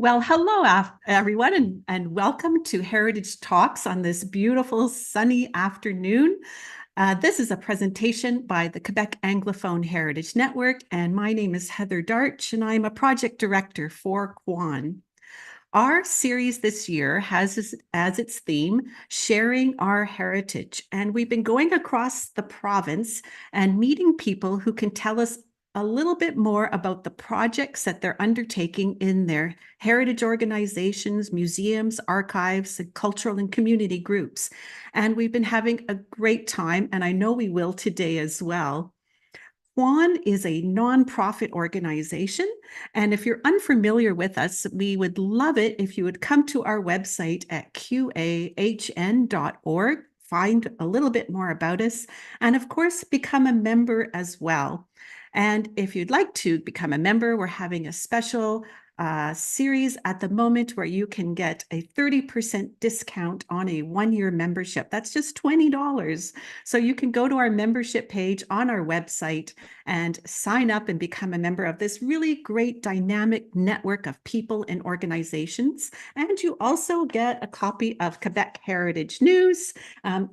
Well, hello, everyone, and welcome to Heritage Talks on this beautiful sunny afternoon. This is a presentation by the Quebec Anglophone Heritage Network, and my name is Heather Darch, and I'm a project director for Quan. Our series this year has as its theme, Sharing Our Heritage, and we've been going across the province and meeting people who can tell us a little bit more about the projects that they're undertaking in their heritage organizations, museums, archives, and cultural and community groups. And we've been having a great time, and I know we will today as well. Quan is a nonprofit organization, and if you're unfamiliar with us, we would love it if you would come to our website at qahn.org, find a little bit more about us, and of course, become a member as well. And if you'd like to become a member, we're having a special series at the moment where you can get a 30% discount on a one-year membership. That's just $20. So you can go to our membership page on our website and sign up and become a member of this really great dynamic network of people and organizations. And you also get a copy of Quebec Heritage News.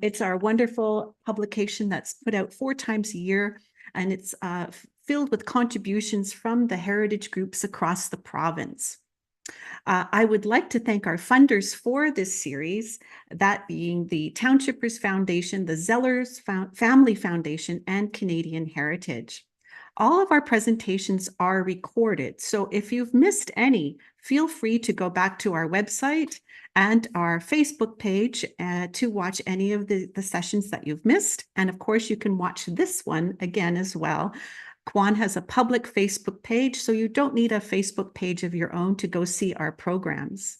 It's our wonderful publication that's put out 4 times a year, and it's filled with contributions from the heritage groups across the province. I would like to thank our funders for this series, that being the Townshippers Foundation, the Zellers Family Foundation, and Canadian Heritage. All of our presentations are recorded, so if you've missed any, feel free to go back to our website and our Facebook page to watch any of the sessions that you've missed. And of course, you can watch this one again as well. Quan has a public Facebook page, so you don't need a Facebook page of your own to go see our programs.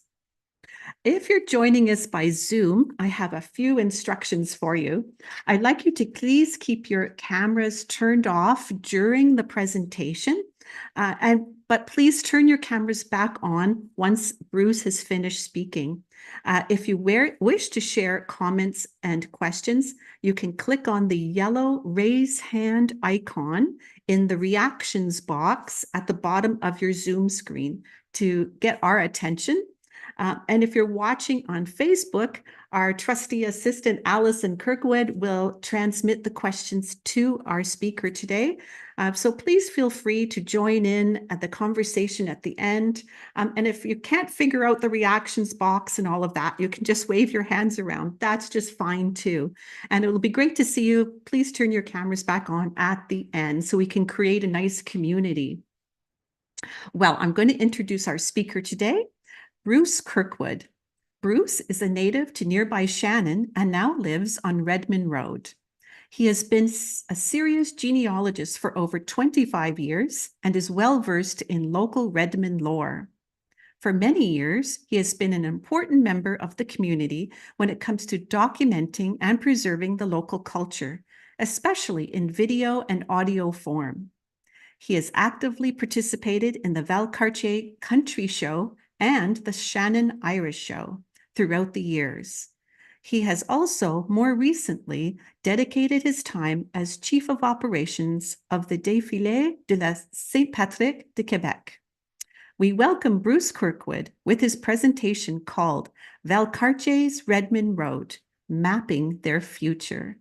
If you're joining us by Zoom, I have a few instructions for you. I'd like you to please keep your cameras turned off during the presentation, but please turn your cameras back on once Bruce has finished speaking. If you wish to share comments and questions, you can click on the yellow raise hand icon in the reactions box at the bottom of your Zoom screen to get our attention. And if you're watching on Facebook, our trusty assistant, Allison Kirkwood, will transmit the questions to our speaker today. So please feel free to join in at the conversation at the end. And if you can't figure out the reactions box and all of that, you can just wave your hands around. That's just fine too. And it will be great to see you. Please turn your cameras back on at the end so we can create a nice community. Well, I'm going to introduce our speaker today, Bruce Kirkwood. Bruce is a native to nearby Shannon and now lives on Redmond Road. He has been a serious genealogist for over 25 years and is well-versed in local Redmond lore. For many years, he has been an important member of the community when it comes to documenting and preserving the local culture, especially in video and audio form. He has actively participated in the Valcartier Country Show and the Shannon Irish Show throughout the years. He has also more recently dedicated his time as Chief of Operations of the Défilé de la Saint-Patrick de Québec. We welcome Bruce Kirkwood with his presentation called Valcartier's Redmond Road, Mapping Their Future.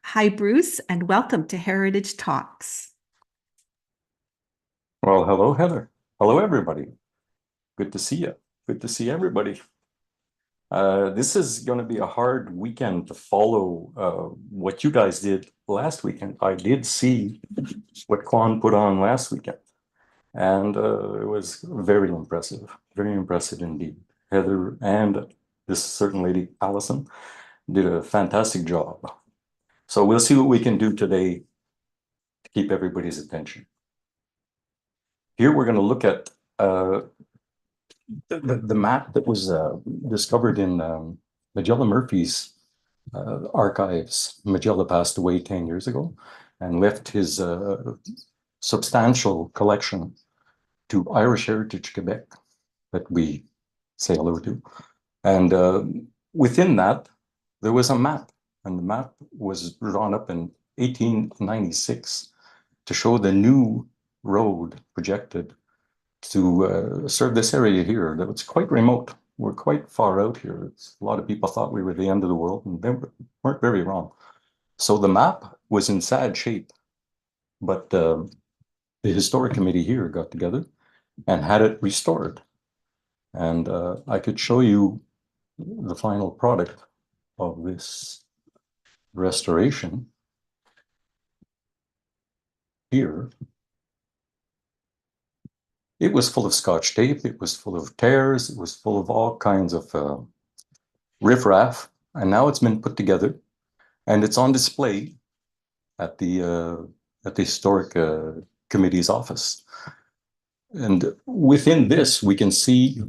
Hi, Bruce, and welcome to Heritage Talks. Well, hello, Heather. Hello, everybody. Good to see you. Good to see everybody. This is going to be a hard weekend to follow what you guys did last weekend. I did see what Quan put on last weekend, and it was very impressive indeed. Heather and this certain lady, Allison, did a fantastic job. So we'll see what we can do today to keep everybody's attention. Here we're going to look at the map that was discovered in Majella Murphy's archives. Majella passed away 10 years ago and left his substantial collection to Irish Heritage Quebec that we say hello to. And within that, there was a map, and the map was drawn up in 1896 to show the new road projected to serve this area here. That it's quite remote. We're quite far out here. A lot of people thought we were the end of the world, and they weren't very wrong. So the map was in sad shape, but the historic committee here got together and had it restored. And I could show you the final product of this restoration here. It was full of Scotch tape. It was full of tears. It was full of all kinds of riffraff. And now it's been put together, and it's on display at the historic committee's office. And within this, we can see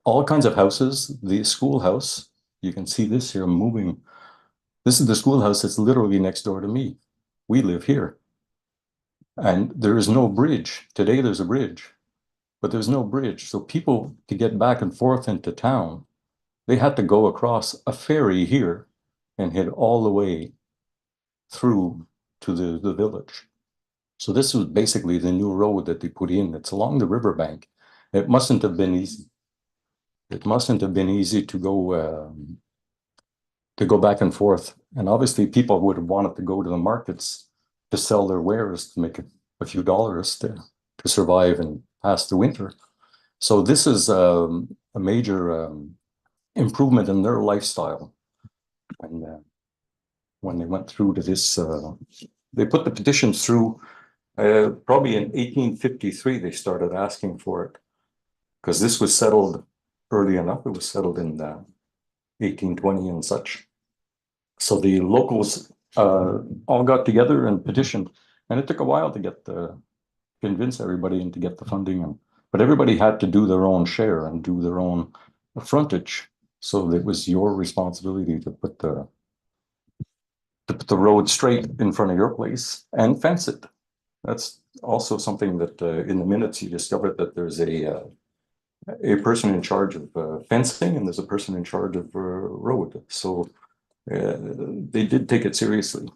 all kinds of houses. The schoolhouse, you can see this here moving. This is the schoolhouse that's literally next door to me. We live here. And there is no bridge. Today there's a bridge, but there's no bridge. So people, to get back and forth into town, they had to go across a ferry here and head all the way through to the village. So this was basically the new road that they put in. It's along the riverbank. It mustn't have been easy. It mustn't have been easy to go back and forth. And obviously people would have wanted to go to the markets to sell their wares to make a few dollars to survive and pass the winter. So this is a major improvement in their lifestyle. And when they went through to this, they put the petitions through. Probably in 1853, they started asking for it, because this was settled early enough. It was settled in 1820 and such. So the locals all got together and petitioned, and it took a while to get convince everybody and to get the funding. But everybody had to do their own share and do their own frontage. So it was your responsibility to put the road straight in front of your place and fence it. That's also something that in the minutes you discovered that there's a person in charge of fencing, and there's a person in charge of road. So they did take it seriously.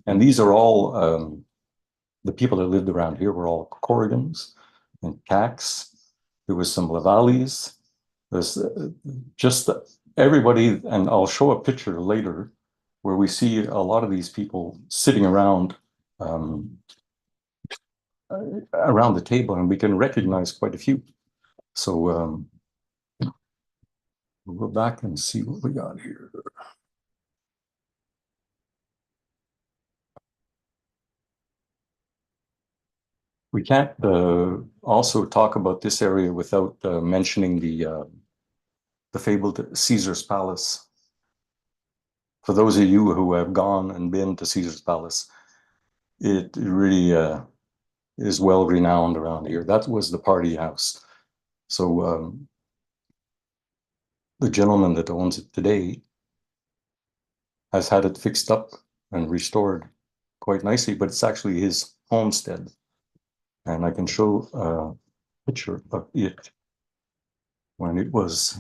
And these are all the people that lived around here were all Corrigans and Cacs. There was some Lavalis. There's just everybody, and I'll show a picture later where we see a lot of these people sitting around the table, and we can recognize quite a few. So we'll go back and see what we got here. We can't also talk about this area without mentioning the fabled Caesar's Palace. For those of you who have gone and been to Caesar's Palace, it really is well renowned around here. That was the party house. So the gentleman that owns it today has had it fixed up and restored quite nicely, but it's actually his homestead. And I can show a picture of it when it was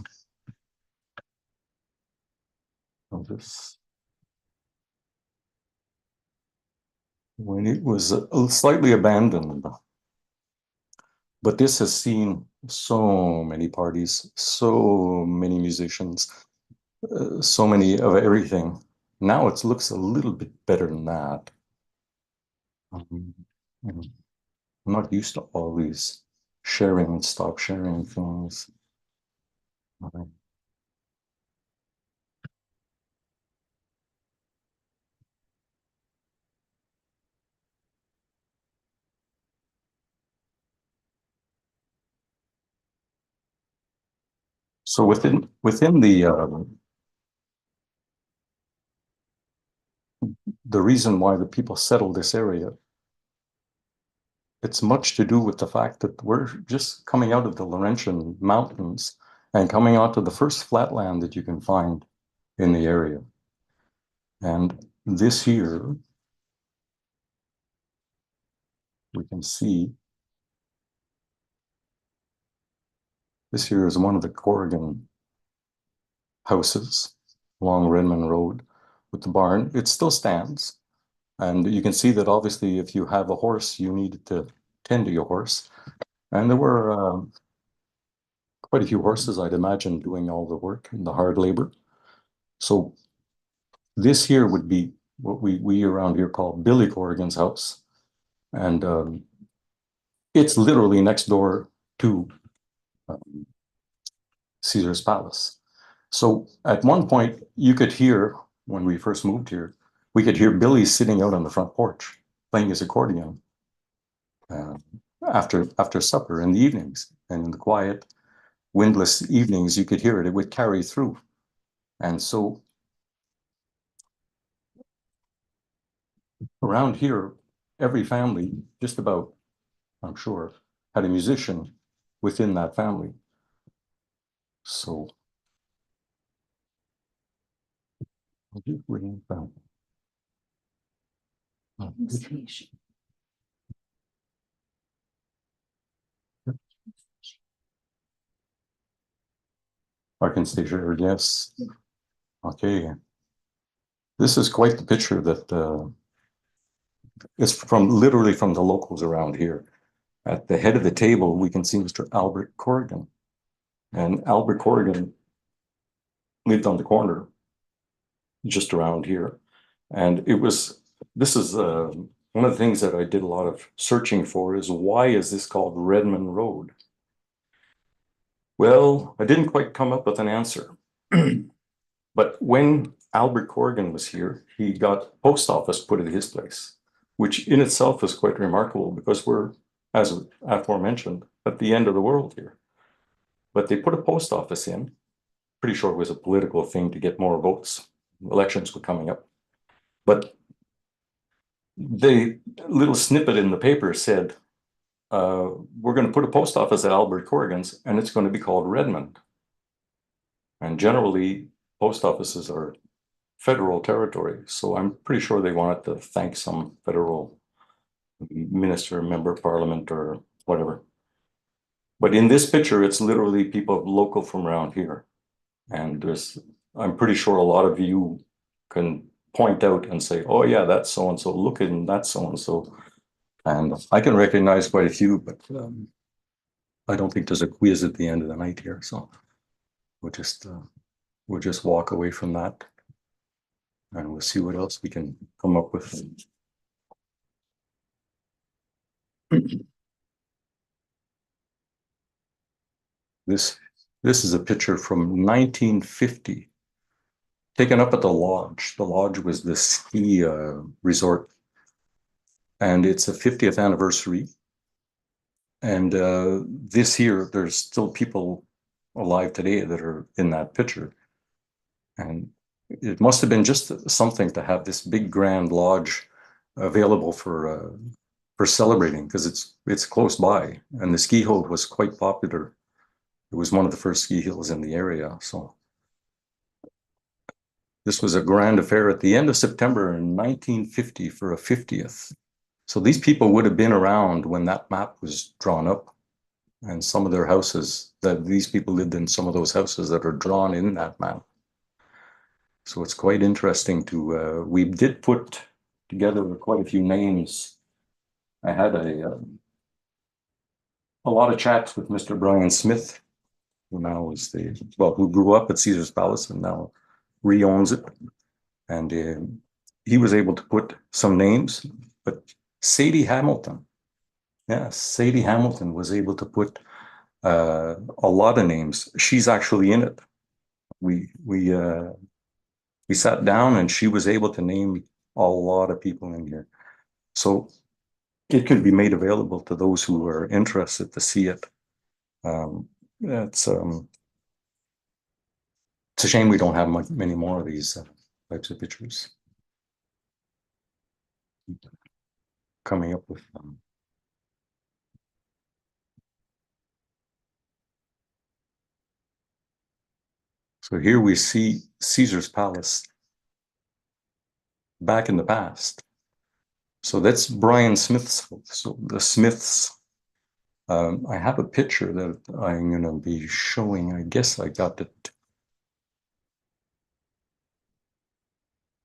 slightly abandoned. But this has seen so many parties, so many musicians, so many of everything. Now it looks a little bit better than that. I'm not used to all these sharing and stop sharing things. So within the reason why the people settled this area, it's much to do with the fact that we're just coming out of the Laurentian Mountains and coming onto the first flatland that you can find in the area. And this here, we can see, this here is one of the Corrigan houses along Redmond Road with the barn. It still stands. And you can see that obviously if you have a horse, you need to tend to your horse. And there were quite a few horses, I'd imagine, doing all the work and the hard labor. So this here would be what we around here call Billy Corrigan's house. And it's literally next door to Caesar's Palace. So at one point, you could hear, when we first moved here, we could hear Billy sitting out on the front porch playing his accordion uh, after supper in the evenings. And in the quiet, windless evenings, you could hear it. It would carry through. And so around here, every family, just about, I'm sure, had a musician within that family. So I can stay sure, yes. Okay. This is quite the picture that it's from literally from the locals around here. At the head of the table, we can see Mr. Albert Corrigan. And Albert Corrigan lived on the corner just around here. And this is one of the things that I did a lot of searching for is why is this called Redmond Road? Well, I didn't quite come up with an answer. But when Albert Corrigan was here, he got post office put at his place, which in itself is quite remarkable because we're, as aforementioned, at the end of the world here. But they put a post office in, pretty sure it was a political thing to get more votes. Elections were coming up. But the little snippet in the paper said, we're going to put a post office at Albert Corrigan's and it's going to be called Redmond. And generally, post offices are federal territory. So I'm pretty sure they wanted to thank some federal minister, member of parliament, or whatever. But in this picture, it's literally people local from around here. And I'm pretty sure a lot of you can point out and say, oh yeah, that's so-and-so, look at that's so-and-so. And I can recognize quite a few, but I don't think there's a quiz at the end of the night here. So we'll just walk away from that. And we'll see what else we can come up with. This is a picture from 1950, taken up at the lodge. The lodge was the ski resort, and it's a 50th anniversary. And this year, there's still people alive today that are in that picture. And it must have been just something to have this big grand lodge available for celebrating because it's close by, and the ski hill was quite popular. It was one of the first ski hills in the area. So this was a grand affair at the end of September in 1950 for a 50th. So these people would have been around when that map was drawn up. And some of their houses, that these people lived in some of those houses that are drawn in that map. So it's quite interesting to, we did put together quite a few names. I had a lot of chats with Mr. Brian Smith, who now is who grew up at Caesar's Palace and now re-owns it. And he was able to put some names, but Sadie Hamilton, yes, Sadie Hamilton was able to put a lot of names. She's actually in it. We sat down and she was able to name a lot of people in here. So it can be made available to those who are interested to see it. It's a shame we don't have many more of these types of pictures. Coming up with them. So here we see Caesar's Palace back in the past. So that's Brian Smith's, so the Smiths. I have a picture that I'm going to be showing. I guess I got it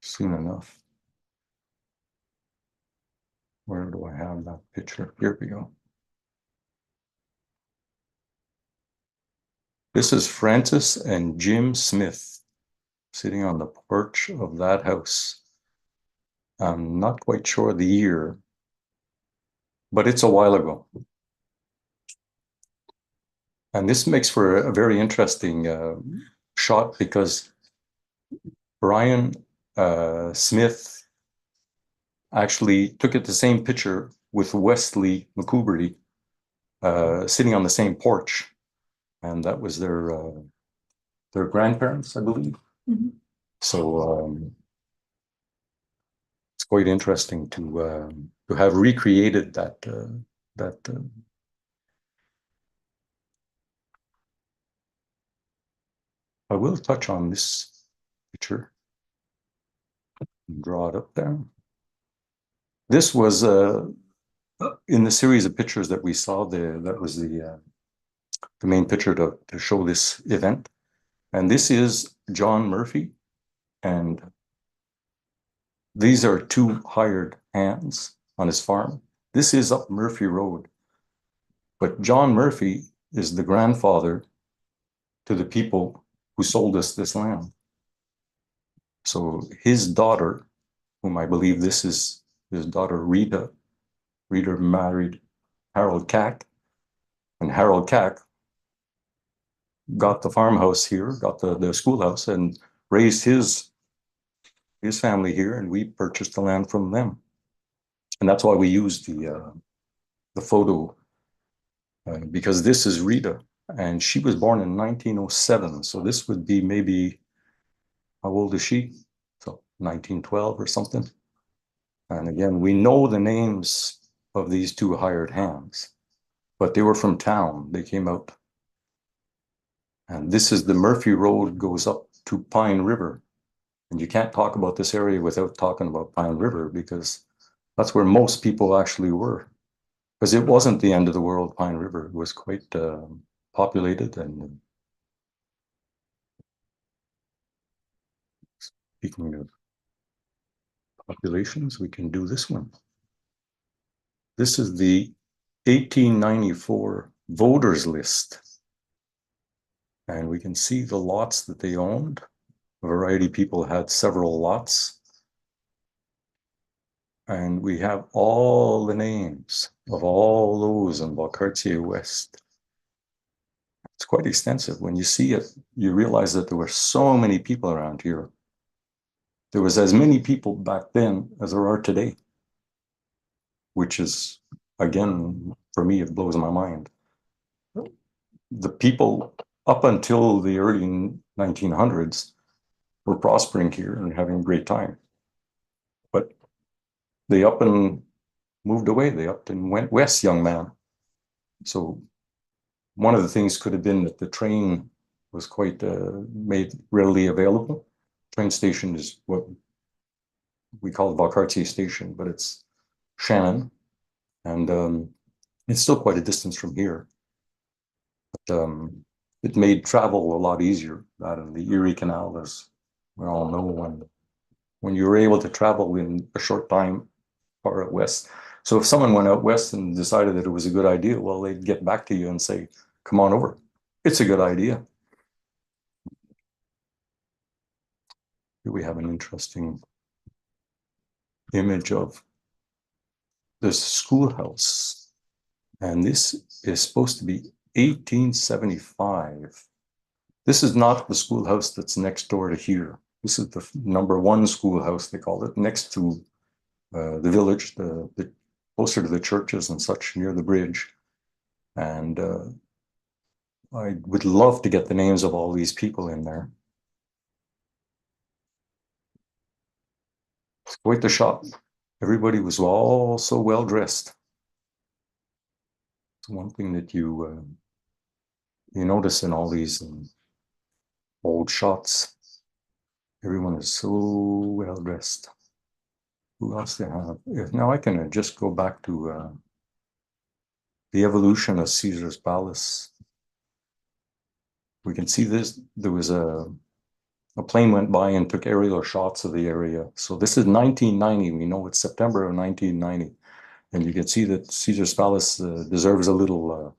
soon enough. Where do I have that picture? Here we go. This is Francis and Jim Smith sitting on the porch of that house. I'm not quite sure the year, but it's a while ago. And this makes for a very interesting shot because Brian Smith actually took it the same picture with Wesley McCoubrey sitting on the same porch. And that was their grandparents, I believe. Mhm. So it's quite interesting to have recreated that I will touch on this picture and draw it up there. This was in the series of pictures that we saw there. That was the main picture to show this event. And this is John Murphy, and these are two hired hands on his farm. This is up Murphy Road, but John Murphy is the grandfather to the people who sold us this land. So his daughter, whom I believe this is his daughter Rita married Harold Cack, and Harold Cack got the farmhouse here, got the schoolhouse, and raised his family here, and we purchased the land from them. And that's why we used the photo, because this is Rita, and she was born in 1907. So this would be maybe, how old is she? So 1912 or something. And again, we know the names of these two hired hands, but they were from town. They came out. And this is the Murphy Road goes up to Pine River. And you can't talk about this area without talking about Pine River, because that's where most people actually were. Because it wasn't the end of the world, Pine River. It was quite populated. And speaking of populations, we can do this one. This is the 1894 voters list. And we can see the lots that they owned. A variety of people had several lots. And we have all the names of all those in Valcartier West. It's quite extensive. When you see it, you realize that there were so many people around here. There was as many people back then as there are today, which is, again, for me, it blows my mind. The people up until the early 1900s were prospering here and having a great time. But they up and moved away. They up and went west, young man. So one of the things could have been that the train was quite made readily available. Train station is what we call the Valcartier station, but it's Shannon, and it's still quite a distance from here. But it made travel a lot easier. That and the Erie Canal, as we all know, when you were able to travel in a short time far out west. So if someone went out west and decided that it was a good idea, well, they'd get back to you and say, come on over. It's a good idea. Here we have an interesting image of this schoolhouse. And this is supposed to be 1875. This is not the schoolhouse that's next door to here. This is the #1 schoolhouse, they call it, next to the village, the closer to the churches and such, near the bridge. And I would love to get the names of all these people in there. It's quite the shop. Everybody was all so well dressed. It's one thing that you notice in all these old shots. Everyone is so well dressed. Who else they have? Now I can just go back to the evolution of Caesar's Palace. We can see this. There was a plane went by and took aerial shots of the area. So this is 1990. We know it's September of 1990. And you can see that Caesar's Palace deserves a little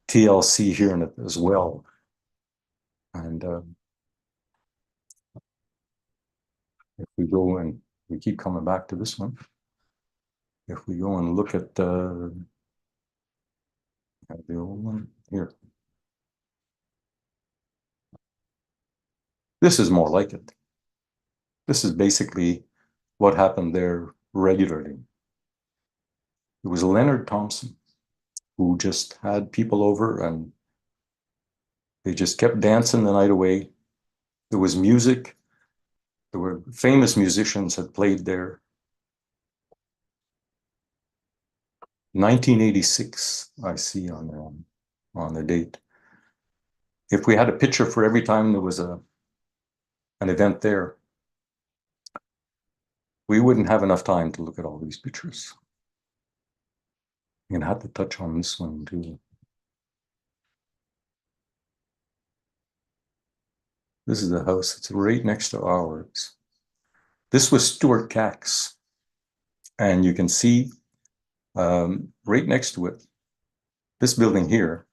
TLC here in it as well. And if we go and we keep coming back to this one, if we go and look at the old one here, this is more like it. This is basically what happened there regularly. It was Leonard Thompson who just had people over and they just kept dancing the night away. There was music. There were famous musicians had played there. 1986, I see on the date. If we had a picture for every time there was an event there, we wouldn't have enough time to look at all these pictures. I'm gonna have to touch on this one too. This is the house. It's right next to ours. This was Stuart Cax. And you can see right next to it, this building here.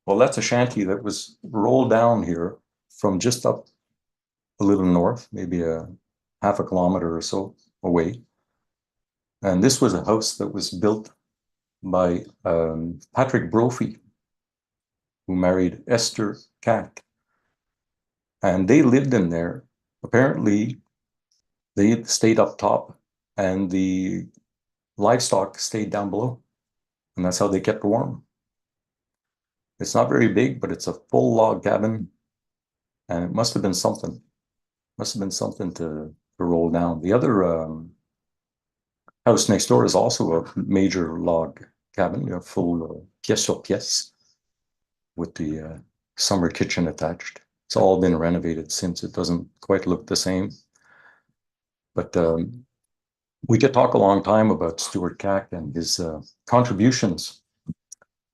Well, that's a shanty that was rolled down here from just up a little north, maybe a half a kilometer or so away. And this was a house that was built by Patrick Brophy, who married Esther Cack. And they lived in there. Apparently, they stayed up top and the livestock stayed down below. And that's how they kept warm. It's not very big, but it's a full log cabin. And it must have been something. Must have been something to roll down. The other house next door is also a major log cabin, a full pièce sur pièce with the summer kitchen attached. It's all been renovated since. It doesn't quite look the same. But we could talk a long time about Stuart Cack and his contributions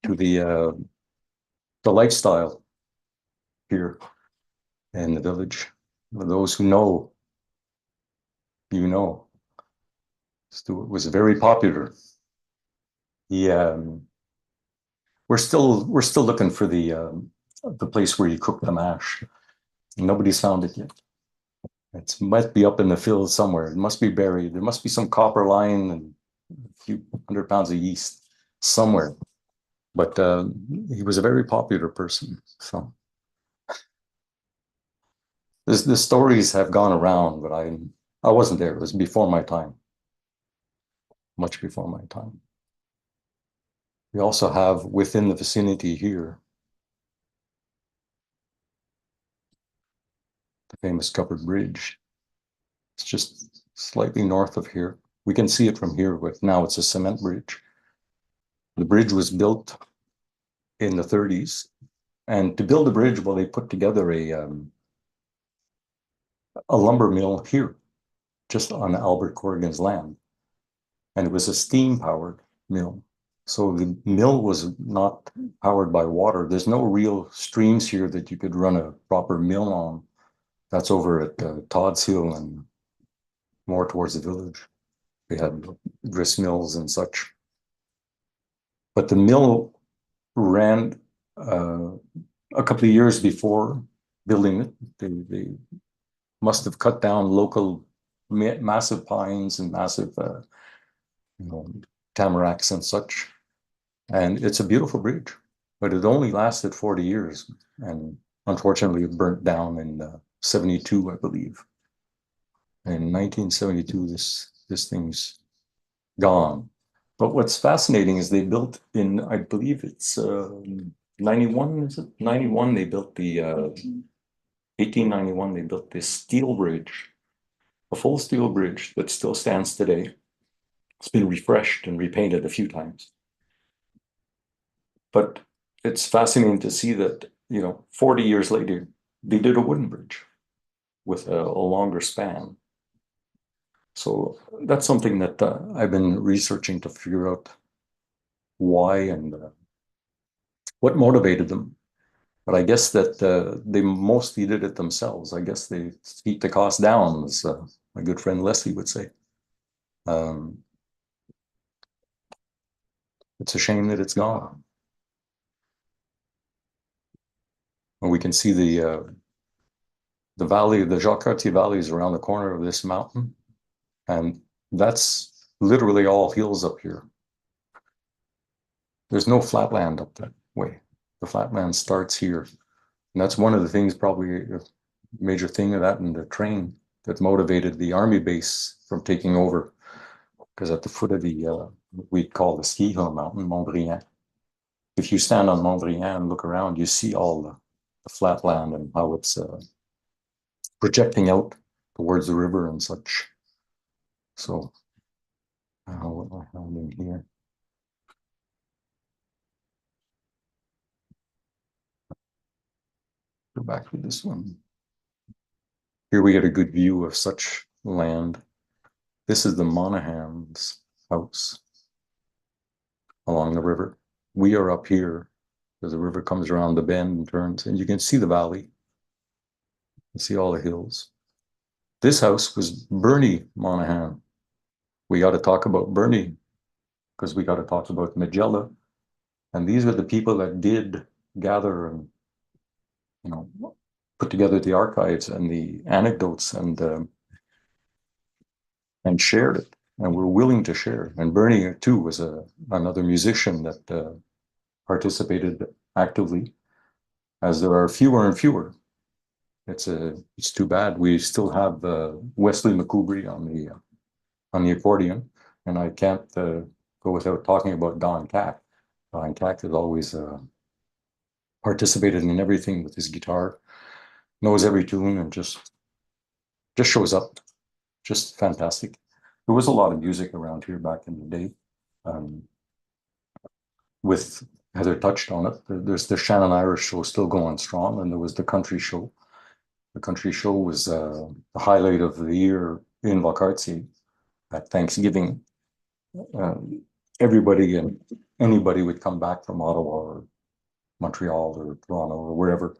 to the lifestyle here in the village. For those who know, you know, Stuart was very popular. He, we're still looking for the place where you cook the mash. Nobody's found it yet. It might be up in the field somewhere. It must be buried. There must be some copper line and a few 100 pounds of yeast somewhere. But he was a very popular person. So the stories have gone around, but I wasn't there. It was before my time, much before my time. We also have within the vicinity here the famous covered bridge. It's just slightly north of here. We can see it from here, but now it's a cement bridge. The bridge was built in the 30s. And to build a bridge, well, they put together a lumber mill here, just on Albert Corrigan's land. And it was a steam-powered mill. So the mill was not powered by water. There's no real streams here that you could run a proper mill on. That's over at Todd's Hill and more towards the village. They had grist mills and such. But the mill ran a couple of years before building it. They must have cut down local massive pines and massive tamaracks and such. And it's a beautiful bridge, but it only lasted 40 years. And unfortunately, it burnt down in 72, I believe. In 1972, this thing's gone. But what's fascinating is they built in, I believe it's 91, is it? 91, they built the 1891, they built this steel bridge, a full steel bridge that still stands today. It's been refreshed and repainted a few times. But it's fascinating to see that, 40 years later, they did a wooden bridge with a longer span. So that's something that I've been researching to figure out why and what motivated them. But I guess that they mostly did it themselves. I guess they keep the cost down, as my good friend Leslie would say. It's a shame that it's gone. And we can see the valley, the Jacques Cartier Valley is around the corner of this mountain. And that's literally all hills up here. There's no flatland up that way. The flatland starts here. And that's one of the things, probably a major thing of that in the train that motivated the army base from taking over. Because at the foot of the, we call the ski hill mountain, Montbriand. If you stand on Montbriand and look around, you see all the flatland and how it's projecting out towards the river and such. So, what I have in here. Go back to this one. Here we get a good view of such land. This is the Monahan's house along the river. We are up here as the river comes around the bend and turns, and you can see the valley. You see all the hills. This house was Bernie Monahan. We got to talk about Bernie because we got to talk about Majella. And these are the people that did gather and, you know, put together the archives and the anecdotes and shared it, and were willing to share. And Bernie too was another musician that participated actively, as there are fewer and fewer. It's too bad. We still have Wesley McCoubry on the accordion, and I can't go without talking about Don Cack. Don Cack has always participated in everything with his guitar, knows every tune, and just shows up. Just fantastic. There was a lot of music around here back in the day. With Heather touched on it, there's the Shannon Irish Show still going strong, and there was the Country Show. The Country Show was the highlight of the year in Valcartier at Thanksgiving. Everybody and anybody would come back from Ottawa or Montreal or Toronto or wherever,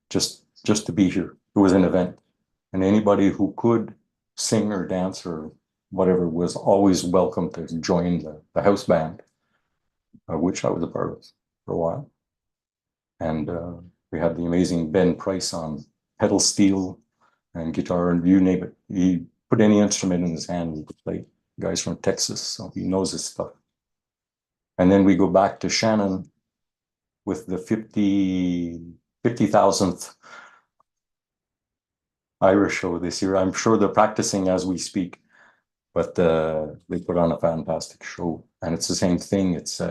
just to be here. It was an event, and anybody who could sing or dance or whatever was always welcome to join the house band, which I was a part of for a while. And we had the amazing Ben Price on pedal steel and guitar, and you name it. He put any instrument in his hand, he could play. The guy's from Texas, so he knows his stuff. And then we go back to Shannon with the 50,000th Irish show this year. I'm sure they're practicing as we speak, but they put on a fantastic show. And it's the same thing. It's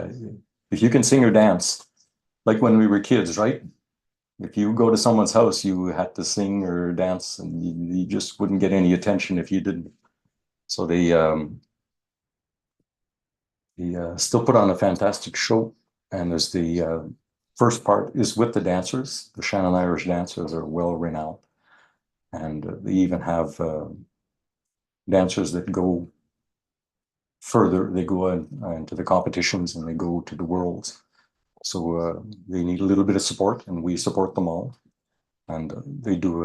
if you can sing or dance, like when we were kids, right? If you go to someone's house, you had to sing or dance, and you just wouldn't get any attention if you didn't. So they still put on a fantastic show. And there's the first part is with the dancers. The Shannon Irish dancers are well renowned. And they even have dancers that go further. They go into the competitions and they go to the worlds. So they need a little bit of support, and we support them all. And they do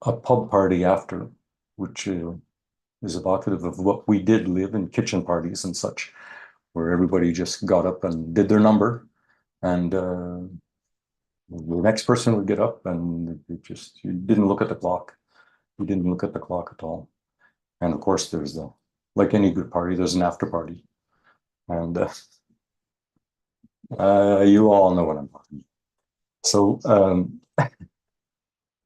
a pub party after, which is evocative of what we did live in, kitchen parties and such, where everybody just got up and did their number, and the next person would get up, and you didn't look at the clock. You didn't look at the clock at all. And of course, there's like any good party, there's an after party. And you all know what I'm talking about. So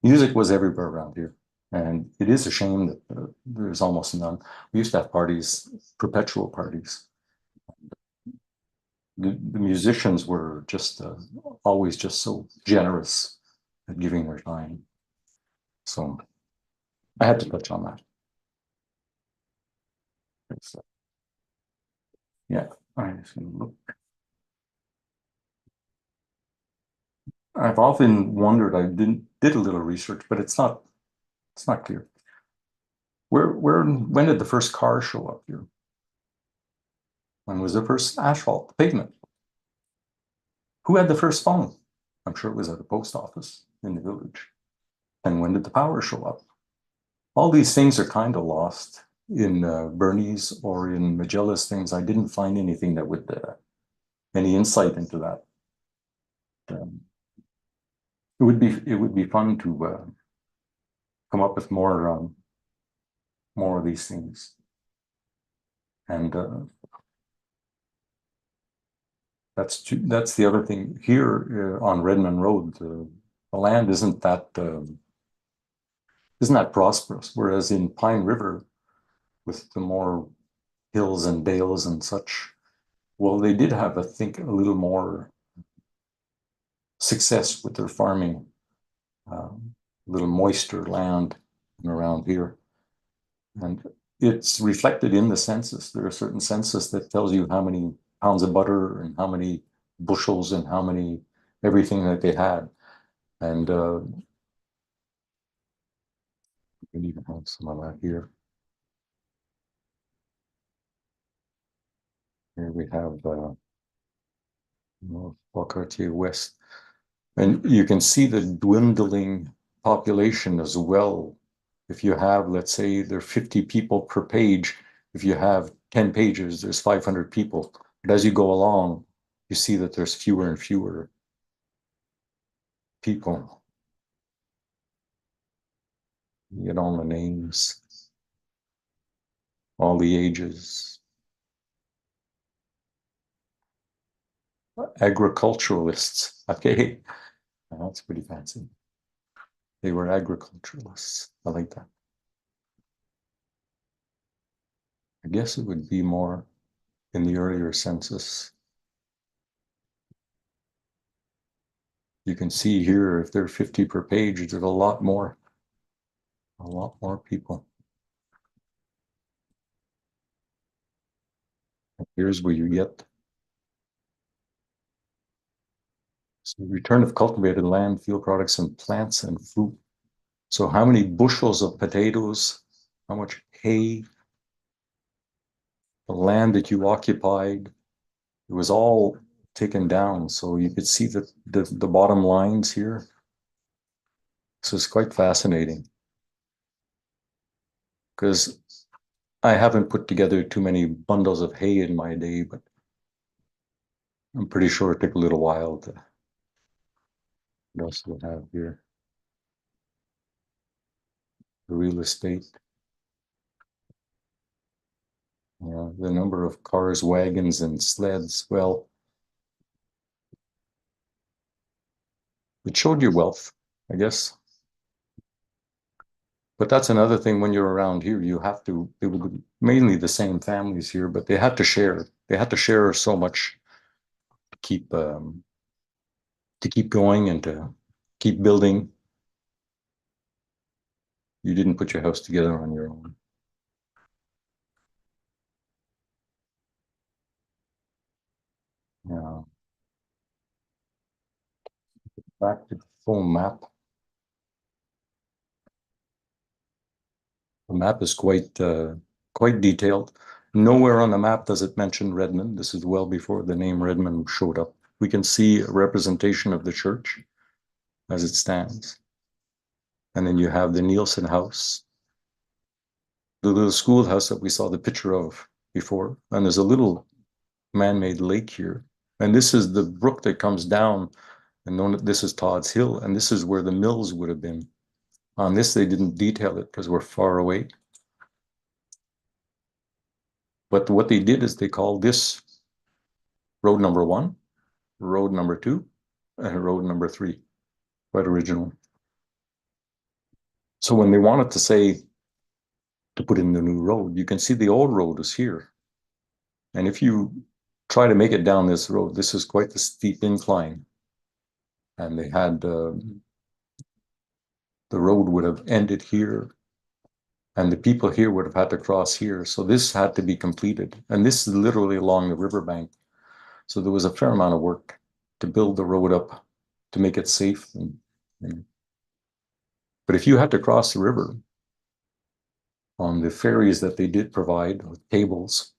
music was everywhere around here. And it is a shame that there's almost none. We used to have parties, perpetual parties. The musicians were just always just so generous at giving their time. So I had to touch on that. Yeah, I'm just gonna look. I've often wondered, I did a little research, but it's not clear. When did the first car show up here? When was the first asphalt, pavement? Who had the first phone? I'm sure it was at the post office in the village. And when did the power show up? All these things are kind of lost in Bernie's or in Majella's things. I didn't find anything that would any insight into that. it would be fun to come up with more of these things. And that's the other thing here on Redmond Road. The land isn't that prosperous, whereas in Pine River, with the more hills and dales and such, well, they did have, I think, a little more success with their farming, a little moister land around here. And it's reflected in the census. There are certain census that tells you how many pounds of butter and how many bushels and how many everything that they had. And we can even have some of that here. Here we have Valcartier West. And you can see the dwindling population as well. If you have, let's say, there are 50 people per page. If you have 10 pages, there's 500 people. But as you go along, you see that there's fewer and fewer people. You get all the names, all the ages. Agriculturalists. Okay, that's pretty fancy. They were agriculturalists. I like that. I guess it would be more in the earlier census. You can see here, if there are 50 per page, there's a lot more people. Here's where you get so return of cultivated land, field products, and plants and fruit. So how many bushels of potatoes, how much hay, the land that you occupied, it was all taken down. So you could see the bottom lines here. So it's quite fascinating, because I haven't put together too many bundles of hay in my day, but I'm pretty sure it took a little while to. What else do we have here? The real estate. The number of cars, wagons, and sleds. Well, it showed you wealth, I guess. But that's another thing when you're around here, you have to, it would be mainly the same families here, but they had to share. They had to share so much to keep going and to keep building. You didn't put your house together on your own. Yeah. Back to the full map. The map is quite detailed. Nowhere on the map does it mention Redmond. This is well before the name Redmond showed up. We can see a representation of the church as it stands. And then you have the Neilson house, the little schoolhouse that we saw the picture of before. And there's a little man-made lake here. And this is the brook that comes down, and this is Todd's Hill, and this is where the mills would have been. On this, they didn't detail it because we're far away. But what they did is they called this road number 1, road number 2, and road number 3. Quite original. So when they wanted to say to put in the new road, you can see the old road is here. And if you try to make it down this road, this is quite the steep incline. And they had the road would have ended here, and the people here would have had to cross here. So this had to be completed. And this is literally along the riverbank. So there was a fair amount of work to build the road up to make it safe. But if you had to cross the river on the ferries that they did provide with cables,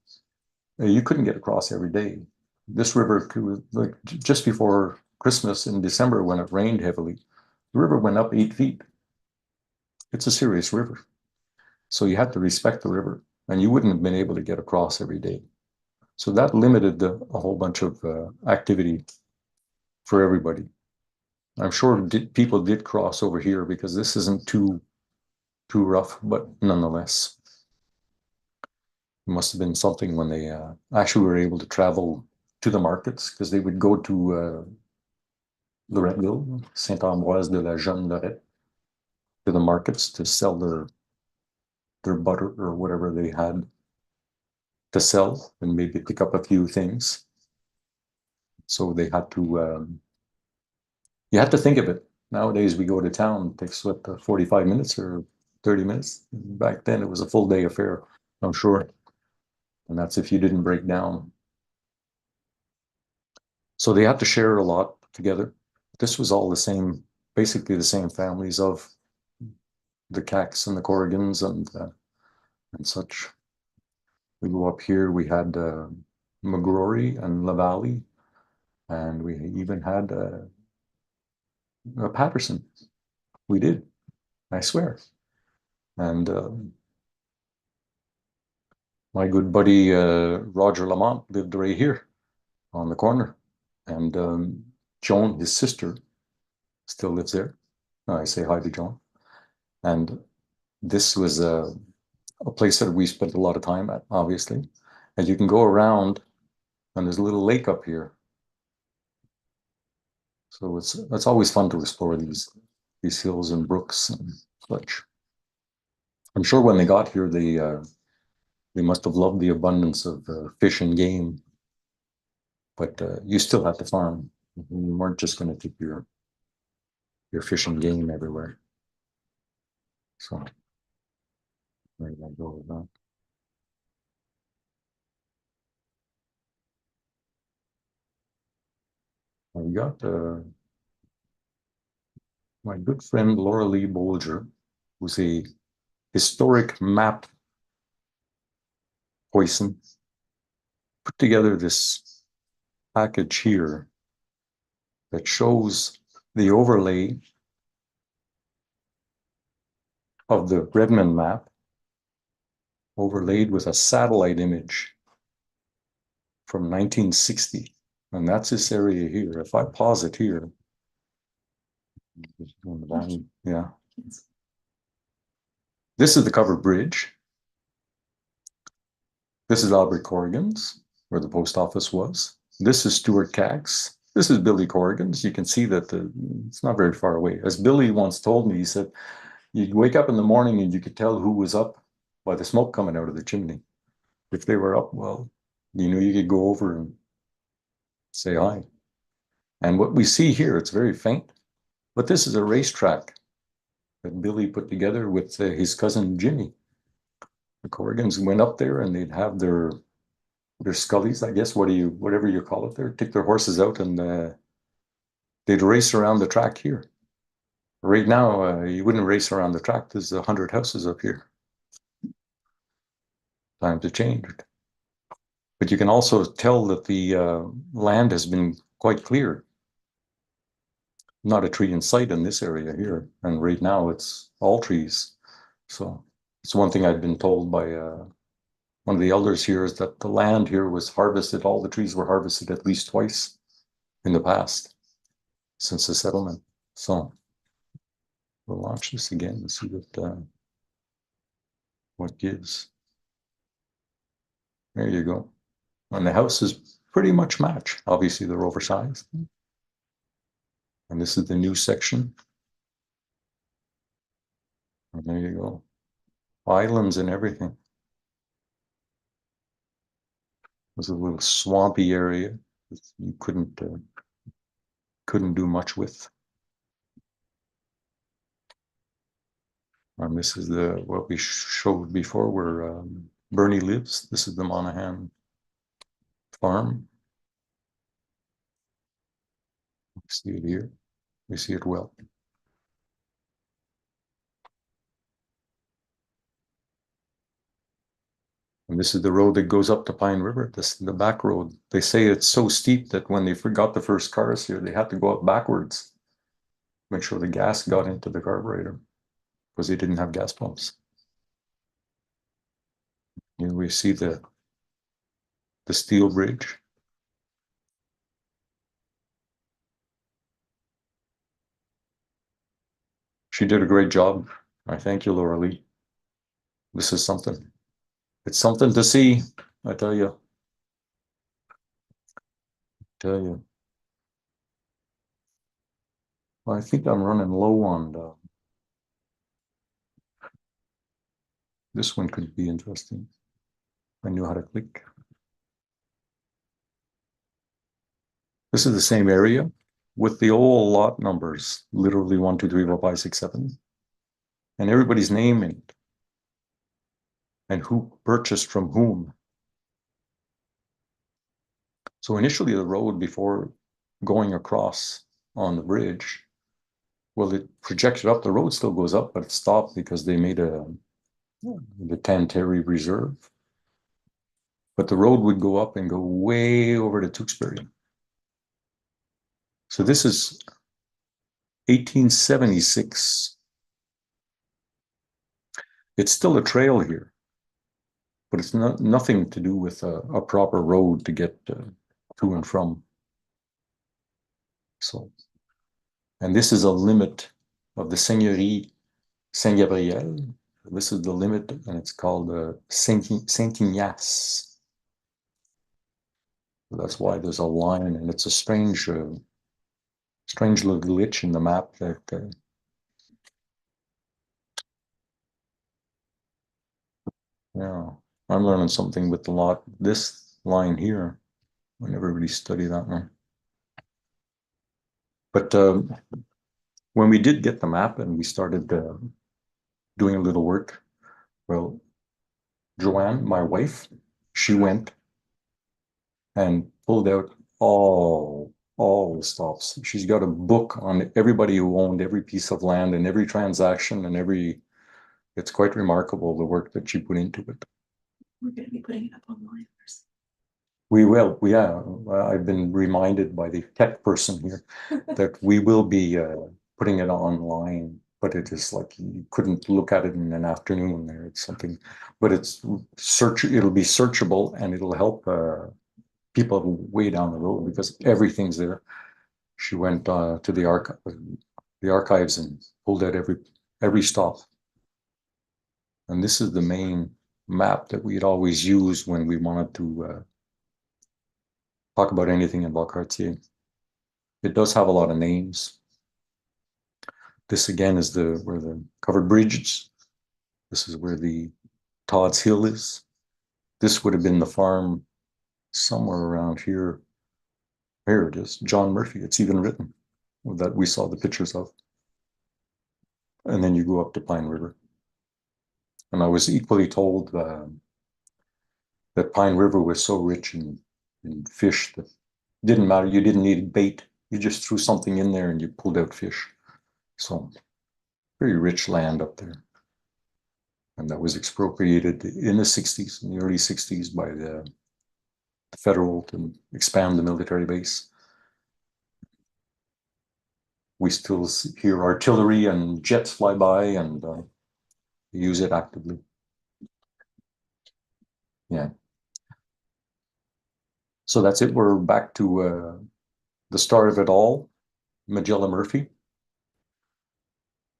you couldn't get across every day. This river, like just before Christmas in December when it rained heavily, the river went up 8 feet. It's a serious river. So you had to respect the river, and you wouldn't have been able to get across every day. So that limited a whole bunch of activity for everybody. I'm sure people did cross over here because this isn't too rough, but nonetheless, it must have been something when they actually were able to travel to the markets, because they would go to Loretteville, Saint-Ambroise de la Jeune Lorette, to the markets to sell their butter or whatever they had to sell, and maybe pick up a few things. So they had to, you had to think of it. Nowadays we go to town, it takes what, 45 minutes or 30 minutes. Back then it was a full day affair, I'm sure. And that's if you didn't break down. So they had to share a lot together. This was all the same, basically the same families of the Cacks and the Corrigans and such. We go up here, we had McGrory and Lavallee, and we even had Patterson. We did, I swear. And my good buddy Roger Lamont lived right here on the corner. And Joan, his sister, still lives there. I say hi to Joan. And this was a place that we spent a lot of time at, obviously. And you can go around, and there's a little lake up here. So it's always fun to explore these hills and brooks and such. I'm sure when they got here, they must have loved the abundance of fish and game. But you still have to farm. You weren't just going to take your fish and game everywhere. So there you go with that. We got my good friend Laura Lee Bolger, who's a historic map person, put together this package here that shows the overlay of the Redmond map overlaid with a satellite image from 1960. And that's this area here. If I pause it here, yeah. This is the covered bridge. This is Albert Corrigan's, where the post office was. This is Stuart Cax. This is Billy Corrigan's. You can see that it's not very far away. As Billy once told me, he said, you'd wake up in the morning and you could tell who was up by the smoke coming out of the chimney. If they were up, well, you know, you could go over and say hi. And what we see here, it's very faint, but this is a racetrack that Billy put together with his cousin Jimmy. The Corrigans went up there and they'd have their scullies, I guess, whatever you call it there, take their horses out and they'd race around the track here. Right now, you wouldn't race around the track. There's 100 houses up here. Time to change. But you can also tell that the land has been quite cleared. Not a tree in sight in this area here. And right now it's all trees. So it's one thing I've been told by one of the elders here, is that the land here was harvested. All the trees were harvested at least twice in the past since the settlement. So we'll launch this again and see what gives. There you go. And the houses pretty much match. Obviously they're oversized. And this is the new section. And there you go. Islands and everything. There's a little swampy area that you couldn't do much with. And this is what we showed before, where Bernie lives. This is the Monaghan farm. See it here. We see it well. And this is the road that goes up to Pine River. This is the back road. They say it's so steep that when they forgot the first cars here, they had to go up backwards. Make sure the gas got into the carburetor because they didn't have gas pumps. Here we see the steel bridge. She did a great job. I thank you, Laura Lee. This is something. It's something to see, I tell you. Well, I think I'm running low on this one could be interesting. I knew how to click. This is the same area with the old lot numbers, literally 1, 2, 3, 4, 5, 6, 7, and everybody's name in it, and who purchased from whom. So initially the road before going across on the bridge, well, it projected up. The road still goes up, but it stopped because they made the Tanteri Reserve. But the road would go up and go way over to Tewksbury. So this is 1876. It's still a trail here, but it's nothing to do with a proper road to get to and from. So, and this is a limit of the Seigneurie Saint-Gabriel. This is the limit, and it's called Saint-Ignace. That's why there's a line, and it's a strange little glitch in the map that yeah, I'm learning something with the lot. This line here, I never really studied that one. But when we did get the map and we started doing a little work, well, Joanne, my wife, she went and pulled out all the stops. She's got a book on everybody who owned every piece of land and every transaction and it's quite remarkable the work that she put into it. We're going to be putting it up online first. We will, yeah. I've been reminded by the tech person here that we will be putting it online, but it is like you couldn't look at it in an afternoon there. It's something, but it'll be searchable and it'll help people way down the road because everything's there. She went to the archives and pulled out every stop. And this is the main map that we'd always use when we wanted to talk about anything in Valcartier. It does have a lot of names. This again is where the covered bridges. This is where the Todd's Hill is. This would have been the farm somewhere around here. Here it is, John Murphy. It's even written that we saw the pictures of. And then you go up to Pine River. And I was equally told that Pine River was so rich in fish that didn't matter. You didn't need bait. You just threw something in there and you pulled out fish. So very rich land up there. And that was expropriated in the 60s, in the early 60s by the federal to expand the military base. We still hear artillery and jets fly by and use it actively. Yeah. So that's it. We're back to the start of it all. Majella Murphy.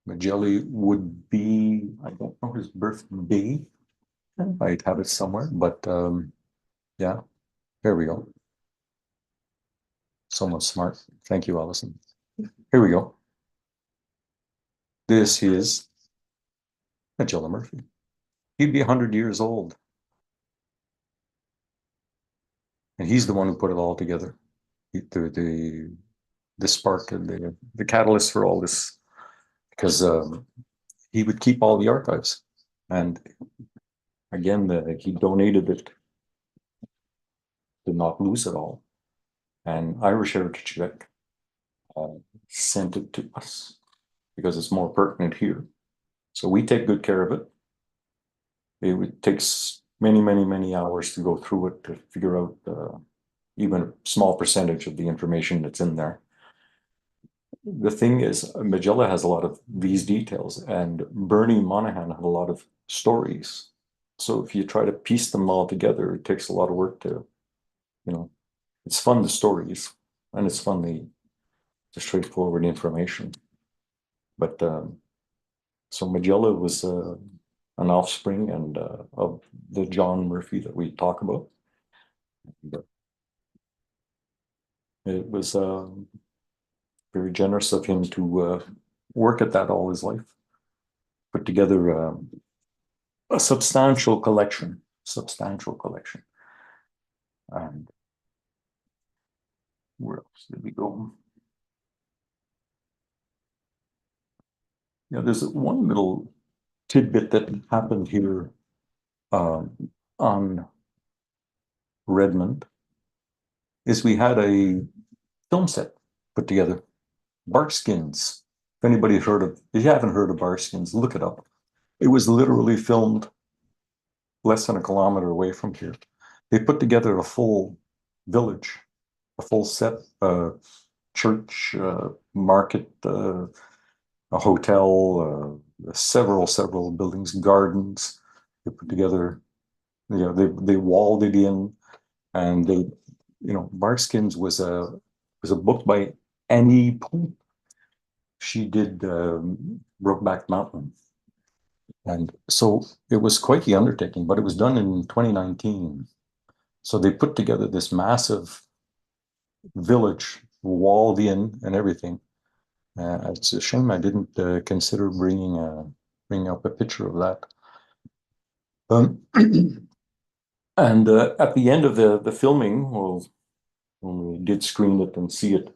Majella would be, I don't know his birthday. I'd have it somewhere, but yeah, there we go. Someone smart. Thank you, Allison. Here we go. This is Majella Murphy. He'd be 100 years old. And he's the one who put it all together. The spark and the catalyst for all this, because he would keep all the archives. And again, he donated it to not lose it all. And Irish Heritage Quebec sent it to us because it's more pertinent here. So we take good care of it. It takes many, many, many hours to go through it to figure out even a small percentage of the information that's in there. The thing is, Majella has a lot of these details, and Bernie Monahan had a lot of stories. So if you try to piece them all together, it takes a lot of work to, it's fun, the stories, and it's fun, the straightforward information. But So Majella was an offspring and of the John Murphy that we talk about. It was very generous of him to work at that all his life. Put together a substantial collection. And where else did we go? Yeah, there's one little tidbit that happened here on Redmond, is we had a film set put together, Barkskins. If anybody's heard of, if you haven't heard of Barkskins, look it up. It was literally filmed less than a kilometer away from here. They put together a full village, a full set, church, market, a hotel, several buildings, gardens. They put together, you know, they walled it in, and they, you know, Barkskins was a book by Annie Pope. She did Brokeback Mountain. And so it was quite the undertaking, but it was done in 2019. So they put together this massive village, walled in and everything. It's a shame I didn't consider bringing up a picture of that. And at the end of the filming, well, when we did screen it and see it,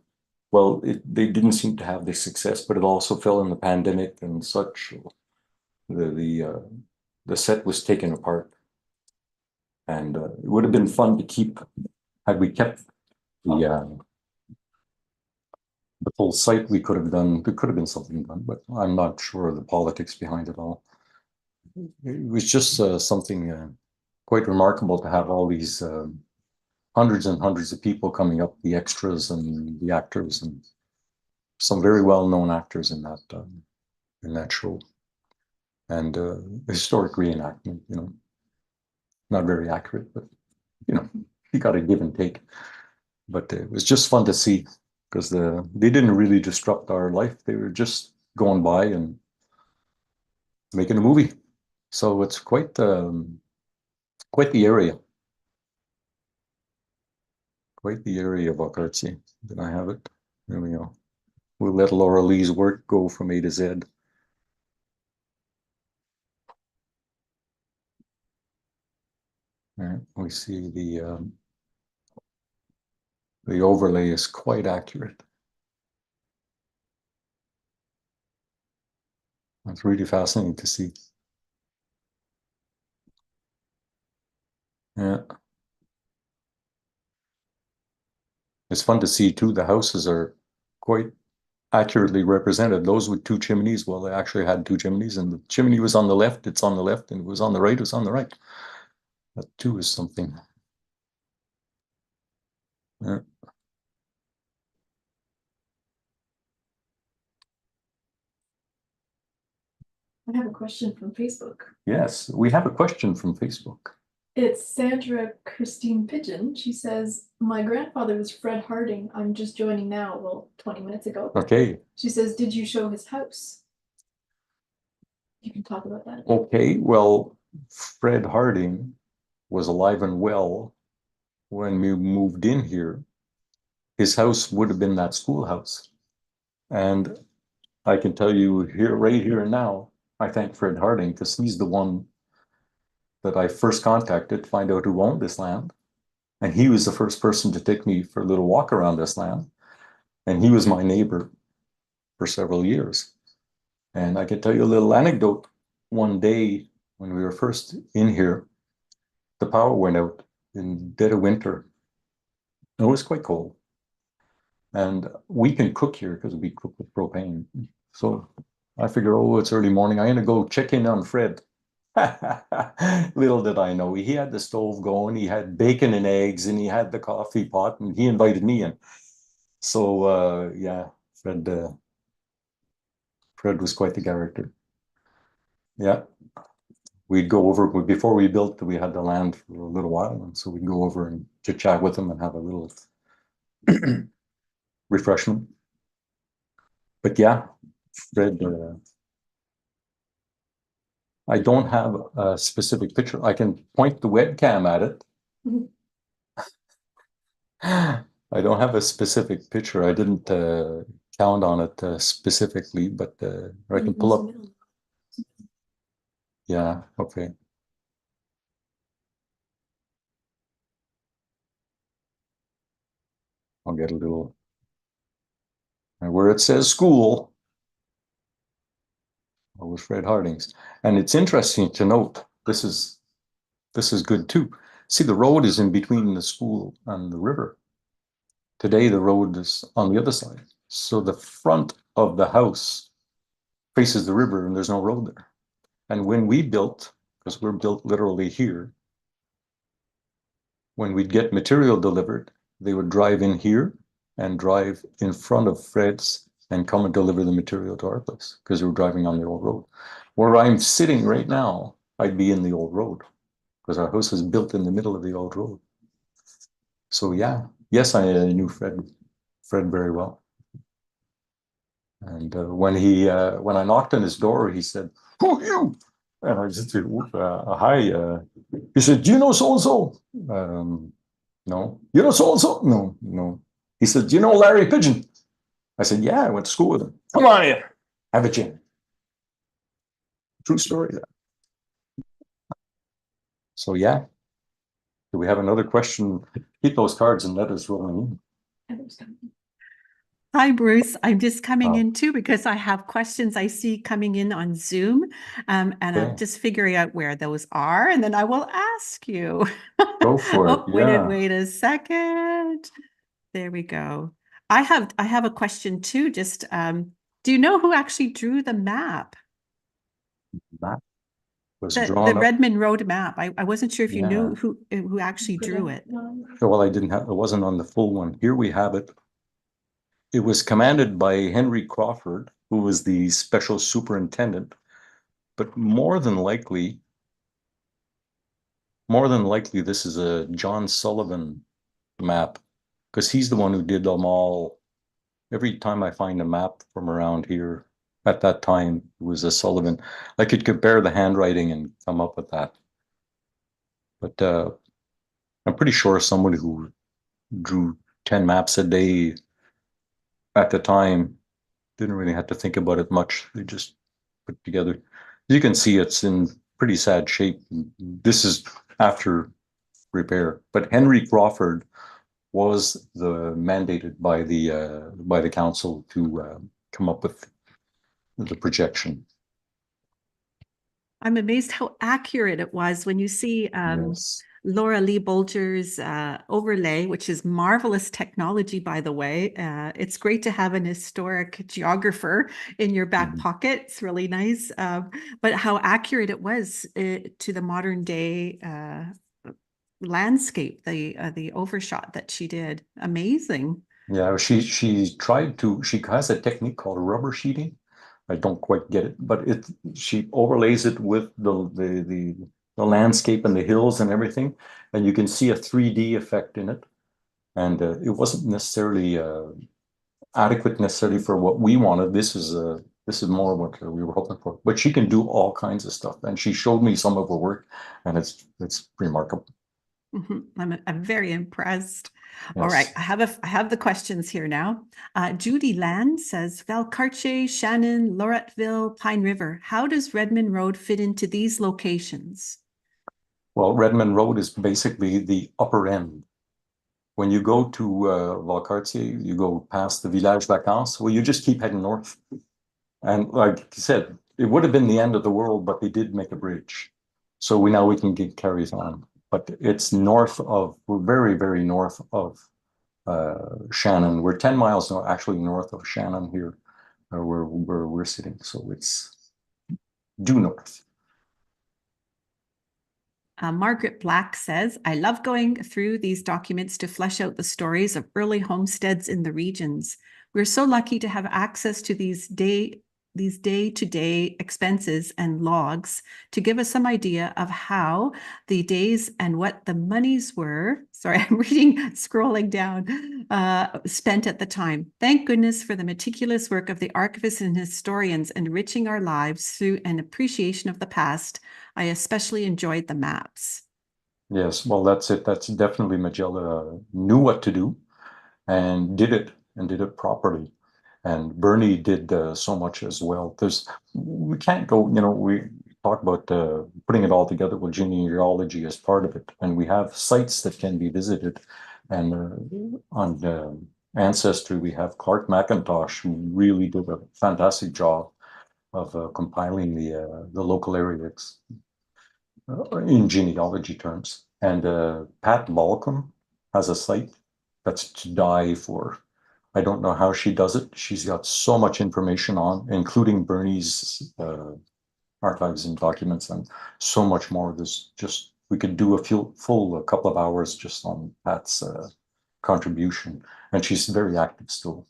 well, they didn't seem to have the success, but it also fell in the pandemic and such. The set was taken apart, and it would have been fun to keep, had we kept the full site. We could have done, there could have been something done, but I'm not sure of the politics behind it all. It was just something quite remarkable to have all these hundreds and hundreds of people coming up, the extras and the actors, and some very well-known actors in that show. And historic reenactment, you know, not very accurate, but you know, you got to give and take. But it was just fun to see, because they didn't really disrupt our life. They were just going by and making a movie. So it's quite the area. Quite the area of Valcartier. Did I have it? There we go. We'll let Laura Lee's work go from A to Z. All right, we see the overlay is quite accurate. It's really fascinating to see. Yeah. It's fun to see too. The houses are quite accurately represented. Those with two chimneys, well, they actually had two chimneys, and the chimney was on the left, it's on the left, and it was on the right, it's on the right. That too is something. Yeah. I have a question from Facebook. Yes, we have a question from Facebook. It's Sandra Christine Pigeon. She says, my grandfather was Fred Harding. I'm just joining now, well, 20 minutes ago. Okay. She says, did you show his house? You can talk about that. Okay, well, Fred Harding was alive and well when we moved in here. His house would have been that schoolhouse. And I can tell you here, right here and now, I thank Fred Harding, because he's the one that I first contacted to find out who owned this land. And he was the first person to take me for a little walk around this land. And he was my neighbor for several years. And I can tell you a little anecdote. One day when we were first in here, the power went out in dead of winter. It was quite cold. And we can cook here because we cook with propane. So I figure, oh, it's early morning. I'm going to go check in on Fred. Little did I know, he had the stove going, he had bacon and eggs, and he had the coffee pot, and he invited me in. So yeah, Fred was quite the character. Yeah, we'd go over, before we built, we had the land for a little while, and so we'd go over and chit chat with him and have a little refreshment. But yeah, Fred I don't have a specific picture. I can point the webcam at it. Mhm. I don't have a specific picture. I didn't count on it specifically, but I can pull up. Yeah, okay. I'll get a little where it says school with Fred Harding's. And it's interesting to note, this is good too. See, the road is in between the school and the river. Today, the road is on the other side. So the front of the house faces the river and there's no road there. And when we built, because we're built literally here, when we'd get material delivered, they would drive in here and drive in front of Fred's and come and deliver the material to our place because we were driving on the old road. Where I'm sitting right now, I'd be in the old road because our house is built in the middle of the old road. So yeah, yes, I knew Fred very well. And when I knocked on his door, he said, "Who are you?" And I just said, "Hi." He said, "Do you know so and so?" No. "You know so and so?" No, no. He said, "Do you know Larry Pigeon?" I said, "Yeah, I went to school with him." "Come on in, have a gin." True story. So yeah. Do we have another question? Keep those cards and letters rolling in. Hi, Bruce. I'm just coming Wow. in too because I have questions I see coming in on Zoom, and I'm Okay. just figuring out where those are, and then I will ask you. Go for it. Oh, Yeah. wait a second. There we go. I have a question too. Just do you know who actually drew the map? That was The drawn up. Redmond Road map. I wasn't sure if you Yeah. knew who actually drew it. Well, it wasn't on the full one. Here we have it. It was commanded by Henry Crawford, who was the special superintendent, but more than likely, this is a John Sullivan map because he's the one who did them all. Every time I find a map from around here, at that time, it was a Sullivan. I could compare the handwriting and come up with that. But I'm pretty sure someone who drew 10 maps a day at the time didn't really have to think about it much. They just put together. You can see it's in pretty sad shape. This is after repair. But Henry Crawford was mandated by the council to come up with the projection. I'm amazed how accurate it was when you see Yes. Laura Lee Bolger's overlay, which is marvelous technology, by the way. It's great to have an historic geographer in your back pocket. It's really nice. But how accurate it was to the modern day landscape, the overshot that she did. Amazing. Yeah, she has a technique called rubber sheeting. I don't quite get it, but she overlays it with the landscape and the hills and everything, and you can see a 3D effect in it. And it wasn't necessarily adequate necessarily for what we wanted. This is more what we were hoping for. But she can do all kinds of stuff, and she showed me some of her work, and it's remarkable. I'm very impressed. Yes. All right, I have the questions here now. Judy Land says, Valcartier, Shannon, Loretteville, Pine River. How does Redmond Road fit into these locations? Well, Redmond Road is basically the upper end. When you go to Valcartier, you go past the Village Vacances. Well, you just keep heading north. And like you said, it would have been the end of the world, but they did make a bridge. So now we can get carries on. But it's we're very, very north of Shannon. We're 10 miles actually north of Shannon here, where we're sitting. So it's due north. Margaret Black says, I love going through these documents to flesh out the stories of early homesteads in the regions. We're so lucky to have access to these these day-to-day expenses and logs to give us some idea of how the days and what the monies were. Sorry, I'm scrolling down, spent at the time. Thank goodness for the meticulous work of the archivists and historians enriching our lives through an appreciation of the past. I especially enjoyed the maps. Yes, well, that's it. That's definitely Majella knew what to do and did it properly. And Bernie did so much as well. We can't go, we talk about putting it all together with genealogy as part of it. And we have sites that can be visited. And on Ancestry, we have Clark McIntosh, who really did a fantastic job of compiling the local areas in genealogy terms. And Pat Balcom has a site that's to die for. I don't know how she does it. She's got so much information on, including Bernie's archives and documents, and so much more. We could do a full couple of hours just on Pat's contribution, and she's very active still.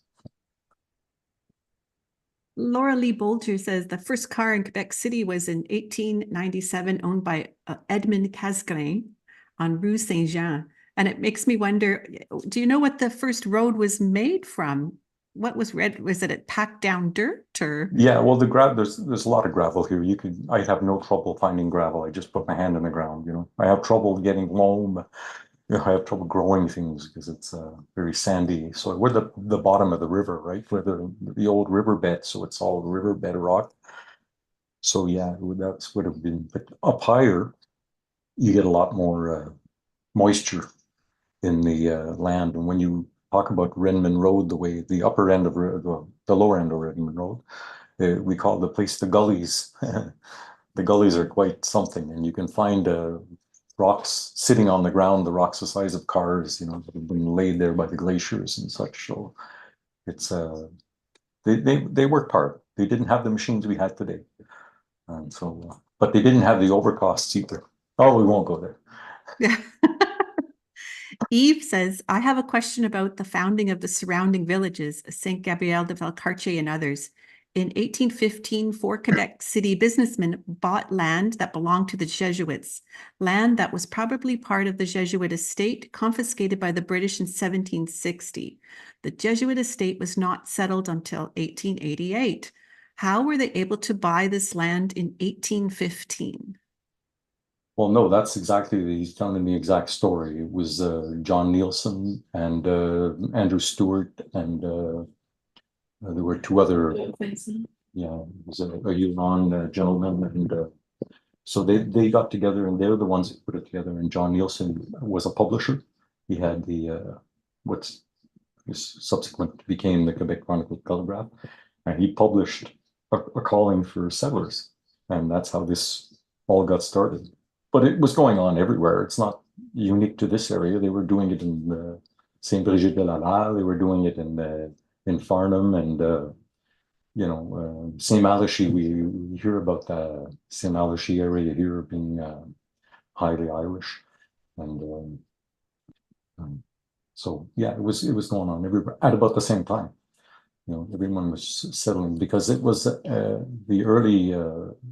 Laura Lee Bolger says the first car in Quebec City was in 1897, owned by Edmond Casgrain on Rue Saint-Jean. And it makes me wonder, do you know what the first road was made from? What was red? Was it packed down dirt or? Yeah, well, there's a lot of gravel here. I have no trouble finding gravel. I just put my hand in the ground, I have trouble getting loam. I have trouble growing things because it's very sandy. So we're the bottom of the river, right? We're the old riverbed, so it's all riverbed rock. So yeah, that would have been. But up higher, you get a lot more moisture in the land. And when you talk about Redmond Road, the upper end of the lower end of Redmond Road, we call the place the gullies. The gullies are quite something, and you can find rocks sitting on the ground, the rocks the size of cars, that have been laid there by the glaciers and such. So it's they worked hard. They didn't have the machines we had today, and so but they didn't have the overcosts either. Oh, we won't go there. Yeah. Eve says, I have a question about the founding of the surrounding villages, Saint Gabriel de Valcartier and others. In 1815, 4 Quebec City businessmen bought land that belonged to the Jesuits, land that was probably part of the Jesuit estate confiscated by the British in 1760. The Jesuit estate was not settled until 1888. How were they able to buy this land in 1815? Well, no, that's exactly, he's telling the exact story. It was John Neilson and Andrew Stewart, and there were 2 other, yeah, it was a Huron gentleman, and so they got together, and they're the ones that put it together. And John Neilson was a publisher. He had the what's subsequent became the Quebec Chronicle Telegraph, and he published a calling for settlers, and that's how this all got started. But it was going on everywhere. It's not unique to this area. They were doing it in Saint-Brigitte de la Lalle. They were doing it in Farnham, and Saint-Malachy. We hear about the Saint-Malachy area here being highly Irish, and so yeah, it was going on everywhere at about the same time. Everyone was settling because it was the early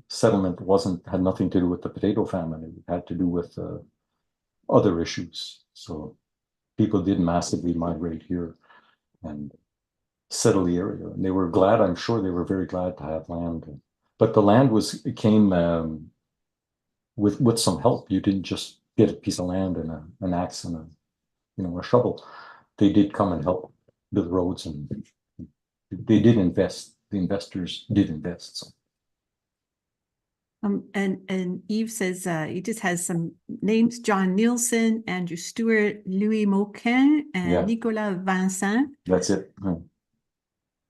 settlement had nothing to do with the potato famine. It had to do with other issues. So people did massively migrate here and settle the area. And they were glad, I'm sure they were very glad to have land. But the land came with some help. You didn't just get a piece of land and an axe and a shovel. They did come and help build roads, and they did invest. The investors did invest. So. And Eve says he just has some names: John Neilson, Andrew Stewart, Louis Moquin, and Nicolas Vincent. That's it.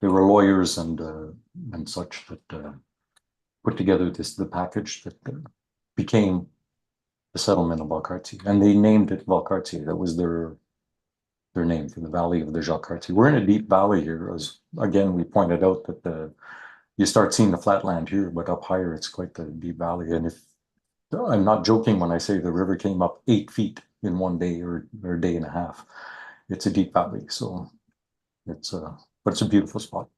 They were lawyers and such that put together the package that became the settlement of Valcartier, and they named it Valcartier. That was their name for the valley of the Jacques Cartier. We're in a deep valley here, as again we pointed out that you start seeing the flatland here, but up higher it's quite the deep valley. And if I'm not joking when I say the river came up 8 feet in one day or a day and a half, it's a deep valley. So but it's a beautiful spot.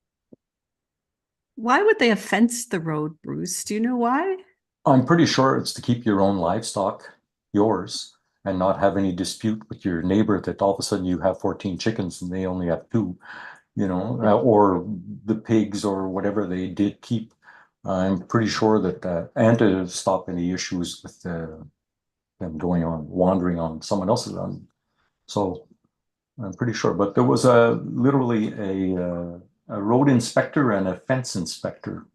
Why would they have fenced the road, Bruce? Do you know why? I'm pretty sure it's to keep your own livestock, yours, and not have any dispute with your neighbor that all of a sudden you have 14 chickens and they only have two, or the pigs or whatever they did keep. I'm pretty sure that, and to stop any issues with them wandering on someone else's land. So I'm pretty sure, but there was literally a road inspector and a fence inspector.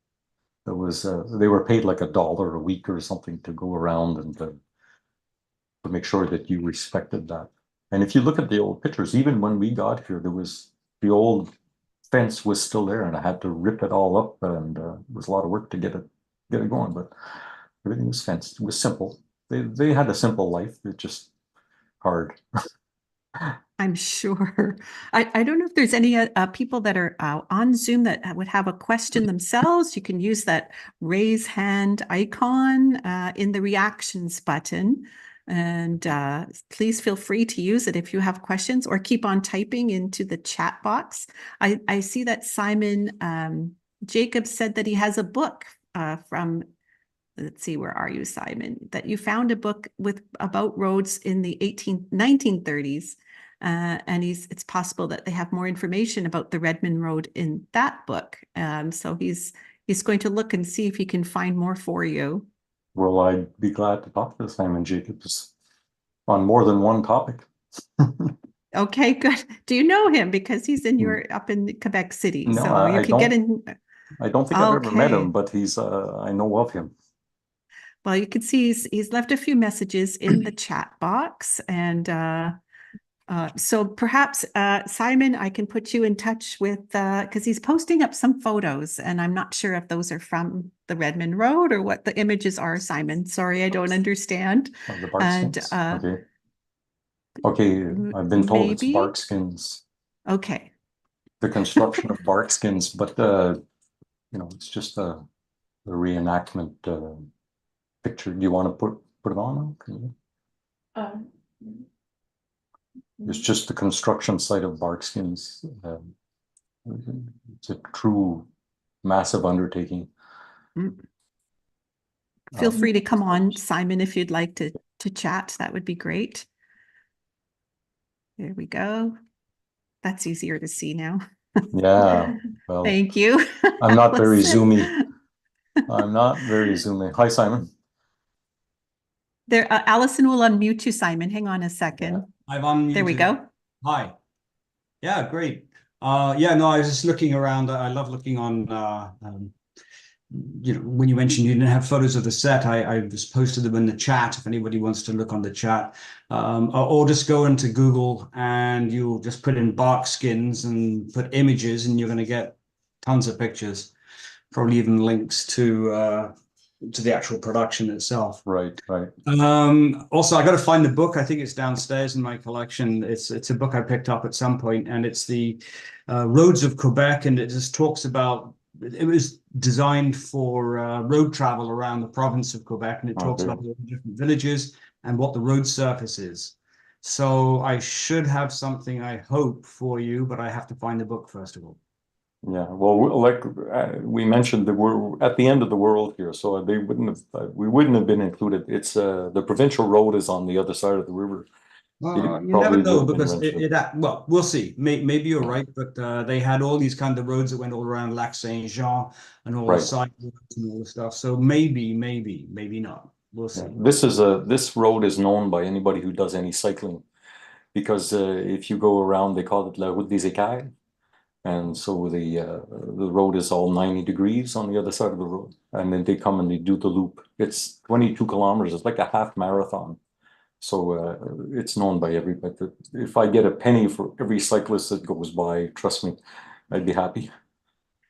They were paid like $1 a week or something to go around and to make sure that you respected that. And if you look at the old pictures, even when we got here, the old fence was still there, and I had to rip it all up, and it was a lot of work to get it going. But everything was fenced. It was simple. They had a simple life. It's just hard. I'm sure. I don't know if there's any people that are on Zoom that would have a question themselves. You can use that raise hand icon in the reactions button. And please feel free to use it if you have questions, or keep on typing into the chat box. I see that Simon Jacob said that he has a book from, let's see, where are you, Simon? That you found a book about roads in the 1930s. And it's possible that they have more information about the Redmond Road in that book. So he's going to look and see if he can find more for you. Well, I'd be glad to talk to Simon Jacobs on more than one topic. Okay, good. Do you know him? Because he's up in Quebec City. No, So you I can get in. I don't think I've ever met Okay. him, but I know of him. Well, you can see he's left a few messages in the chat box, and so perhaps Simon, I can put you in touch with because he's posting up some photos, and I'm not sure if those are from the Redmond Road or what the images are. Simon, sorry, I don't understand. Of the barkskins. Okay, I've been told it's maybe barkskins. Okay. The construction of barkskins, but it's just a reenactment picture. Do you want to put it on? It's just the construction site of barkskins. It's a true massive undertaking. Feel free to come on, Simon, if you'd like to chat. That would be great. There we go. That's easier to see now. Yeah. Well, thank you. I'm not very zoomy. I'm not very zoomy. Hi, Simon. There, Allison will unmute you, Simon. Hang on a second. I've unmuted. There we go. Hi. Yeah, great. Yeah, no, I was just looking around. I love looking on, when you mentioned you didn't have photos of the set, I just posted them in the chat if anybody wants to look on the chat. Or just go into Google and you'll just put in barkskins and put images, and you're going to get tons of pictures, probably even links to the actual production itself. Right. Also, I got to find the book. I think it's downstairs in my collection. It's a book I picked up at some point, and it's the Roads of Quebec, and it just talks about. It was designed for road travel around the province of Quebec, and it talks about the different villages and what the road surface is. So I should have something, I hope, for you, but I have to find the book first of all. Yeah, well, like we mentioned, that we're at the end of the world here, so we wouldn't have been included. It's the provincial road is on the other side of the river. You never know, because well, we'll see. Maybe you're right, but they had all these kind of roads that went all around Lac Saint-Jean and all the side roads and all the stuff. So maybe not. We'll see. Yeah. This road is known by anybody who does any cycling, because if you go around, they call it La Route des Écailles. And so the road is all 90 degrees on the other side of the road. And then they come and they do the loop. It's 22 kilometers. It's like a half marathon. So it's known by everybody. If I get a penny for every cyclist that goes by, trust me, I'd be happy.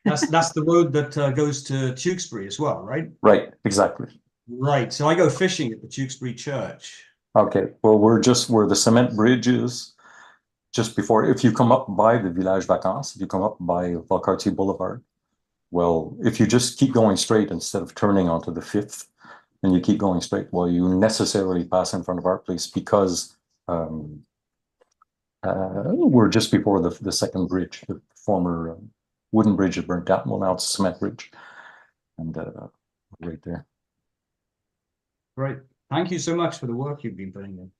That's the road that goes to Tewkesbury as well, right? Right, exactly. Right. So I go fishing at the Tewkesbury Church. Okay. Well, we're just where the cement bridge is. Just before, if you come up by the Village Vacances, if you come up by Valcartier Boulevard, well, if you just keep going straight instead of turning onto the 5th, and you keep going straight, well, you necessarily pass in front of our place, because we're just before the second bridge, the former wooden bridge that burnt down. Well, now it's a cement bridge. And right there. Great. Thank you so much for the work you've been putting in.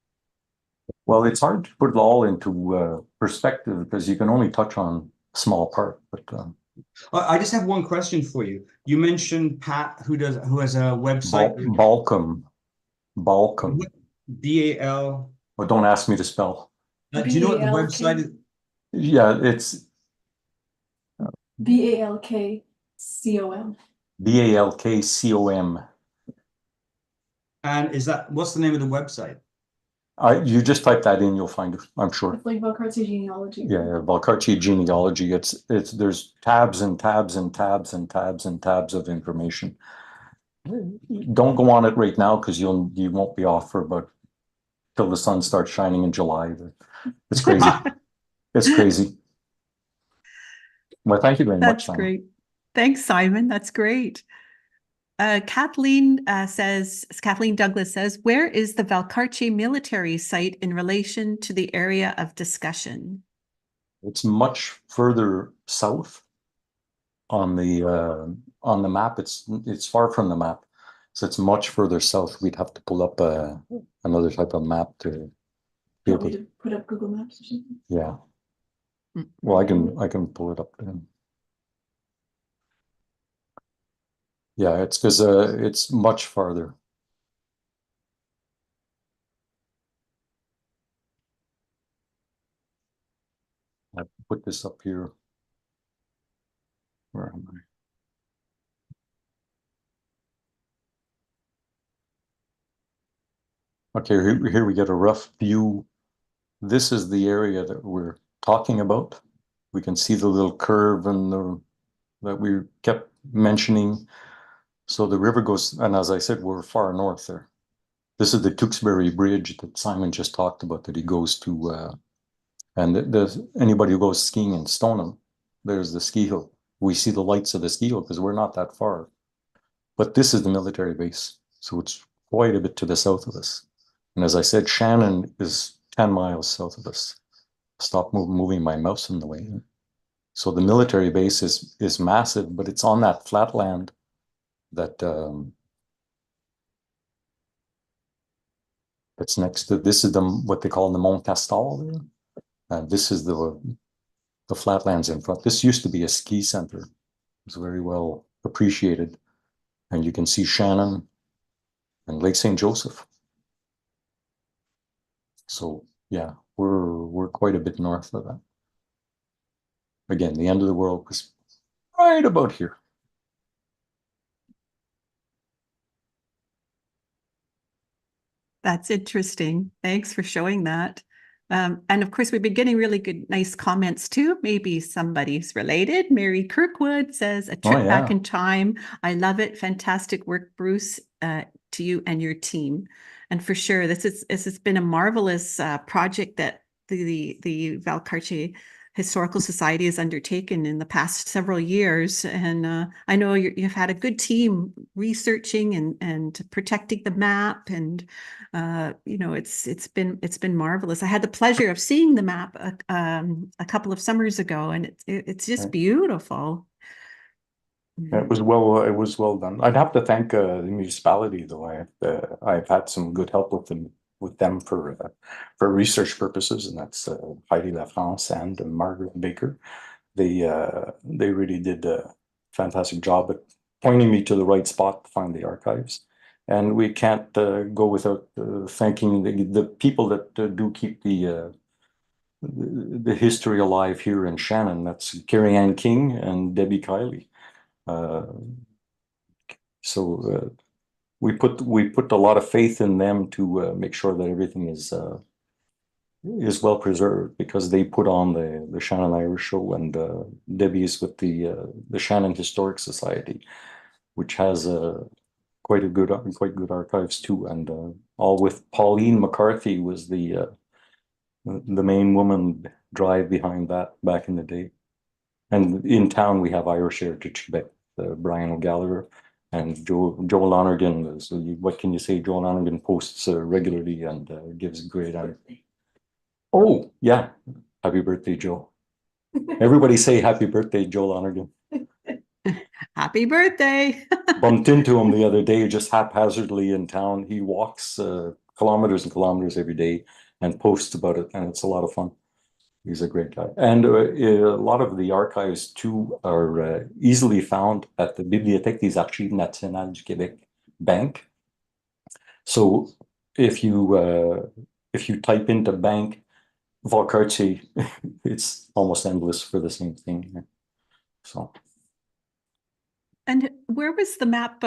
Well, it's hard to put it all into perspective because you can only touch on a small part. But I just have one question for you. You mentioned Pat, who has a website. Balcom. B-A-L. Oh, don't ask me to spell. Do you know what the website is? Yeah, it's Balkcom. Balkcom. And what's the name of the website? You just type that in, you'll find it, I'm sure. It's like Valcartier genealogy. Yeah, Valcartier genealogy. There's tabs and tabs and tabs and tabs and tabs of information. Don't go on it right now because you won't be off for about till the sun starts shining in July. It's crazy. It's crazy. Well, thank you very much. That's great. Thanks, Simon. That's great. Kathleen Douglas says, where is the Valcartier military site in relation to the area of discussion? It's much further south on the map. It's far from the map. So it's much further south. We'd have to pull up another type of map to be able to put up Google Maps or something. Yeah. Well, I can pull it up then. Yeah, it's because it's much farther. I'll put this up here. Where am I? Okay, here we get a rough view. This is the area that we're talking about. We can see the little curve and that we kept mentioning. So the river goes, and as I said, we're far north there. This is the Tewksbury Bridge that Simon just talked about that he goes to. And there's anybody who goes skiing in Stoneham, there's the ski hill. We see the lights of the ski hill because we're not that far. But this is the military base. So it's quite a bit to the south of us. And as I said, Shannon is 10 miles south of us. Stop moving my mouse in the way. So the military base is massive, but it's on that flat land that that's next to, this is what they call the Mont Castal there. And this is the flatlands in front. This used to be a ski center. It was very well appreciated. And you can see Shannon and Lake St. Joseph. So yeah, we're quite a bit north of that. Again, the end of the world was right about here. That's interesting. Thanks for showing that. And of course, we've been getting really good, nice comments too. Maybe somebody's related. Mary Kirkwood says, a trip back in time. I love it. Fantastic work, Bruce, to you and your team. And for sure, this has been a marvelous project that the Valcartier Historical Society has undertaken in the past several years. And I know you've had a good team researching and protecting the map. And it's been marvelous. I had the pleasure of seeing the map a couple of summers ago, and it's just beautiful. It was well done. I'd have to thank the municipality though. I've had some good help with them for research purposes, and that's Heidi LaFrance and Margaret Baker. They really did a fantastic job at pointing me to the right spot to find the archives. And we can't go without thanking the people that do keep the history alive here in Shannon. That's Carrie Ann King and Debbie Kiley. So we put a lot of faith in them to make sure that everything is well preserved, because they put on the Shannon Irish Show, and Debbie is with the Shannon Historic Society, which has quite good archives too, and all with Pauline McCarthy was the main woman drive behind that back in the day. And in town we have Irish Heritage Quebec, Brian O'Gallagher and Joe Lonergan. So what can you say? Joe Lonergan posts regularly and gives great. Oh yeah, happy birthday, Joe. Everybody say happy birthday, Joe Lonergan. Happy birthday. Bumped into him the other day, just haphazardly in town. He walks kilometers and kilometers every day and posts about it, and it's a lot of fun. He's a great guy. And a lot of the archives too are easily found at the Bibliothèque des Archives Nationales du Québec Bank. So if you type into bank Valcartier, it's almost endless for the same thing. So. And where was the map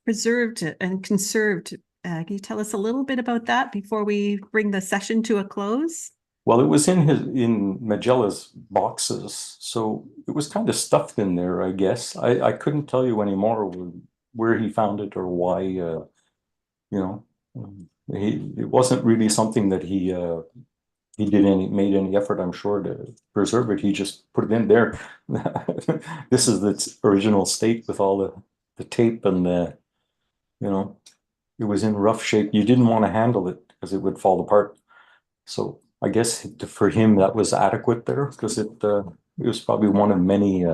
preserved and conserved? Can you tell us a little bit about that before we bring the session to a close? Well, it was in Majella's boxes, so it was kind of stuffed in there, I guess. I couldn't tell you anymore where he found it or why. It wasn't really something that he made any effort, I'm sure, to preserve it. He just put it in there. This is its original state with all the tape and it was in rough shape. You didn't want to handle it because it would fall apart. So I guess for him that was adequate there because it was probably one of many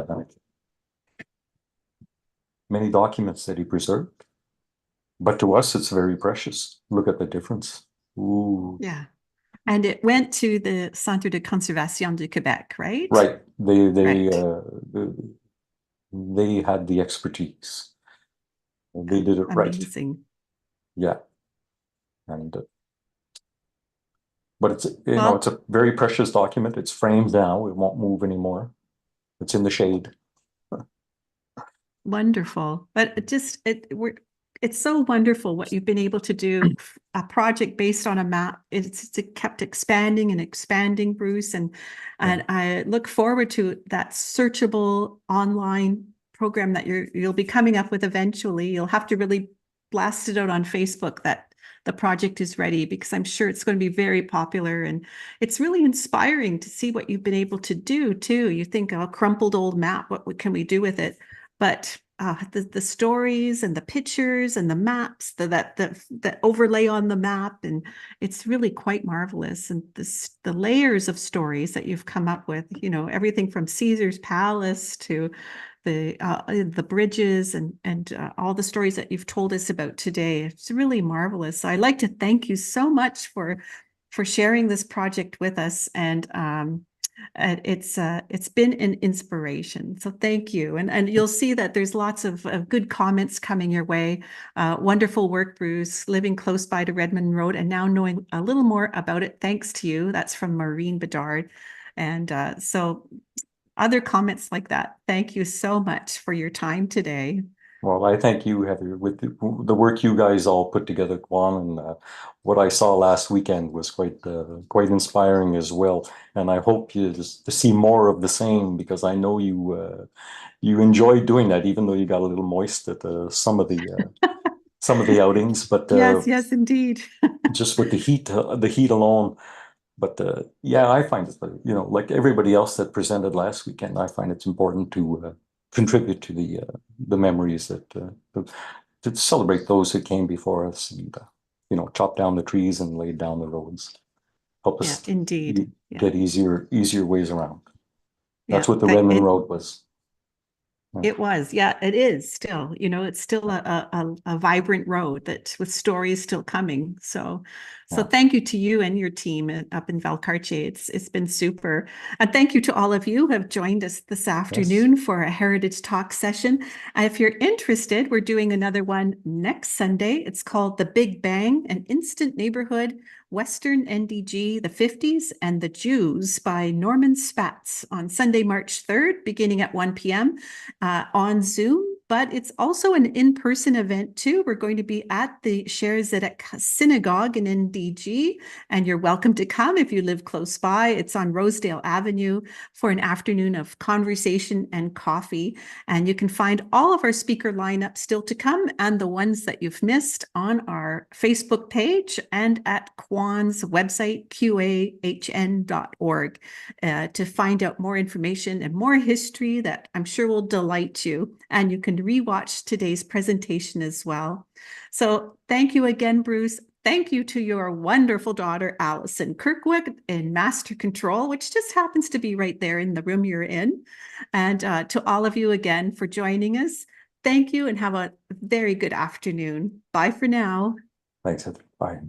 documents that he preserved. But to us, it's very precious. Look at the difference. Ooh. Yeah. And it went to the Centre de Conservation du Québec, right? Right. They Right. had the expertise. They did it right. Amazing. Yeah. And but it's Well, it's a very precious document. It's framed now. It won't move anymore. It's in the shade. wonderful. But it's so wonderful what you've been able to do. A project based on a map. It's kept expanding and expanding, Bruce. And I look forward to that searchable online program that you'll be coming up with eventually. You'll have to really blast it out on Facebook that the project is ready, because I'm sure it's going to be very popular. And it's really inspiring to see what you've been able to do too. You think, a crumpled old map, what can we do with it? But the stories and the pictures and the maps that overlay on the map, and it's really quite marvelous. And the layers of stories that you've come up with, everything from Caesar's palace to the bridges and all the stories that you've told us about today. It's really marvelous. So I'd like to thank you so much for sharing this project with us. And it's been an inspiration. So thank you. And you'll see that there's lots of good comments coming your way. Wonderful work, Bruce, living close by to Redmond Road and now knowing a little more about it thanks to you. That's from Maureen Bedard. And so other comments like that. Thank you so much for your time today. Well, I thank you, Heather, with the work you guys all put together, Kwan, and what I saw last weekend was quite inspiring as well. And I hope to see more of the same, because I know you enjoyed doing that, even though you got a little moist at some of the outings. But yes, indeed. just with the heat alone. But yeah, I find it, like everybody else that presented last weekend, I find it's important to contribute to the memories to celebrate those who came before us, and chop down the trees and laid down the roads, help us indeed. get easier ways around. That's Yeah, what the Redmond Road was. It was, yeah, it is still, it's still a vibrant road that with stories still coming. So thank you to you and your team up in Valcartier. It's been super. And thank you to all of you who have joined us this afternoon for a Heritage Talk session. If you're interested, we're doing another one next Sunday. It's called The Big Bang, an Instant Neighborhood, Western NDG, the 50s and the Jews by Norman Spatz on Sunday, March 3rd, beginning at 1 p.m. On Zoom, but it's also an in-person event too. We're going to be at the Sher Zedek Synagogue in NDG, and you're welcome to come if you live close by. It's on Rosedale Avenue for an afternoon of conversation and coffee. And you can find all of our speaker lineup still to come and the ones that you've missed on our Facebook page and at Kwan's website, qahn.org, to find out more information and more history that I'm sure will delight you. And you can rewatch today's presentation as well. So thank you again, Bruce. Thank you to your wonderful daughter, Allison Kirkwood, in Master Control, which just happens to be right there in the room you're in. And to all of you again for joining us. Thank you and have a very good afternoon. Bye for now. Thanks, Heather. Bye.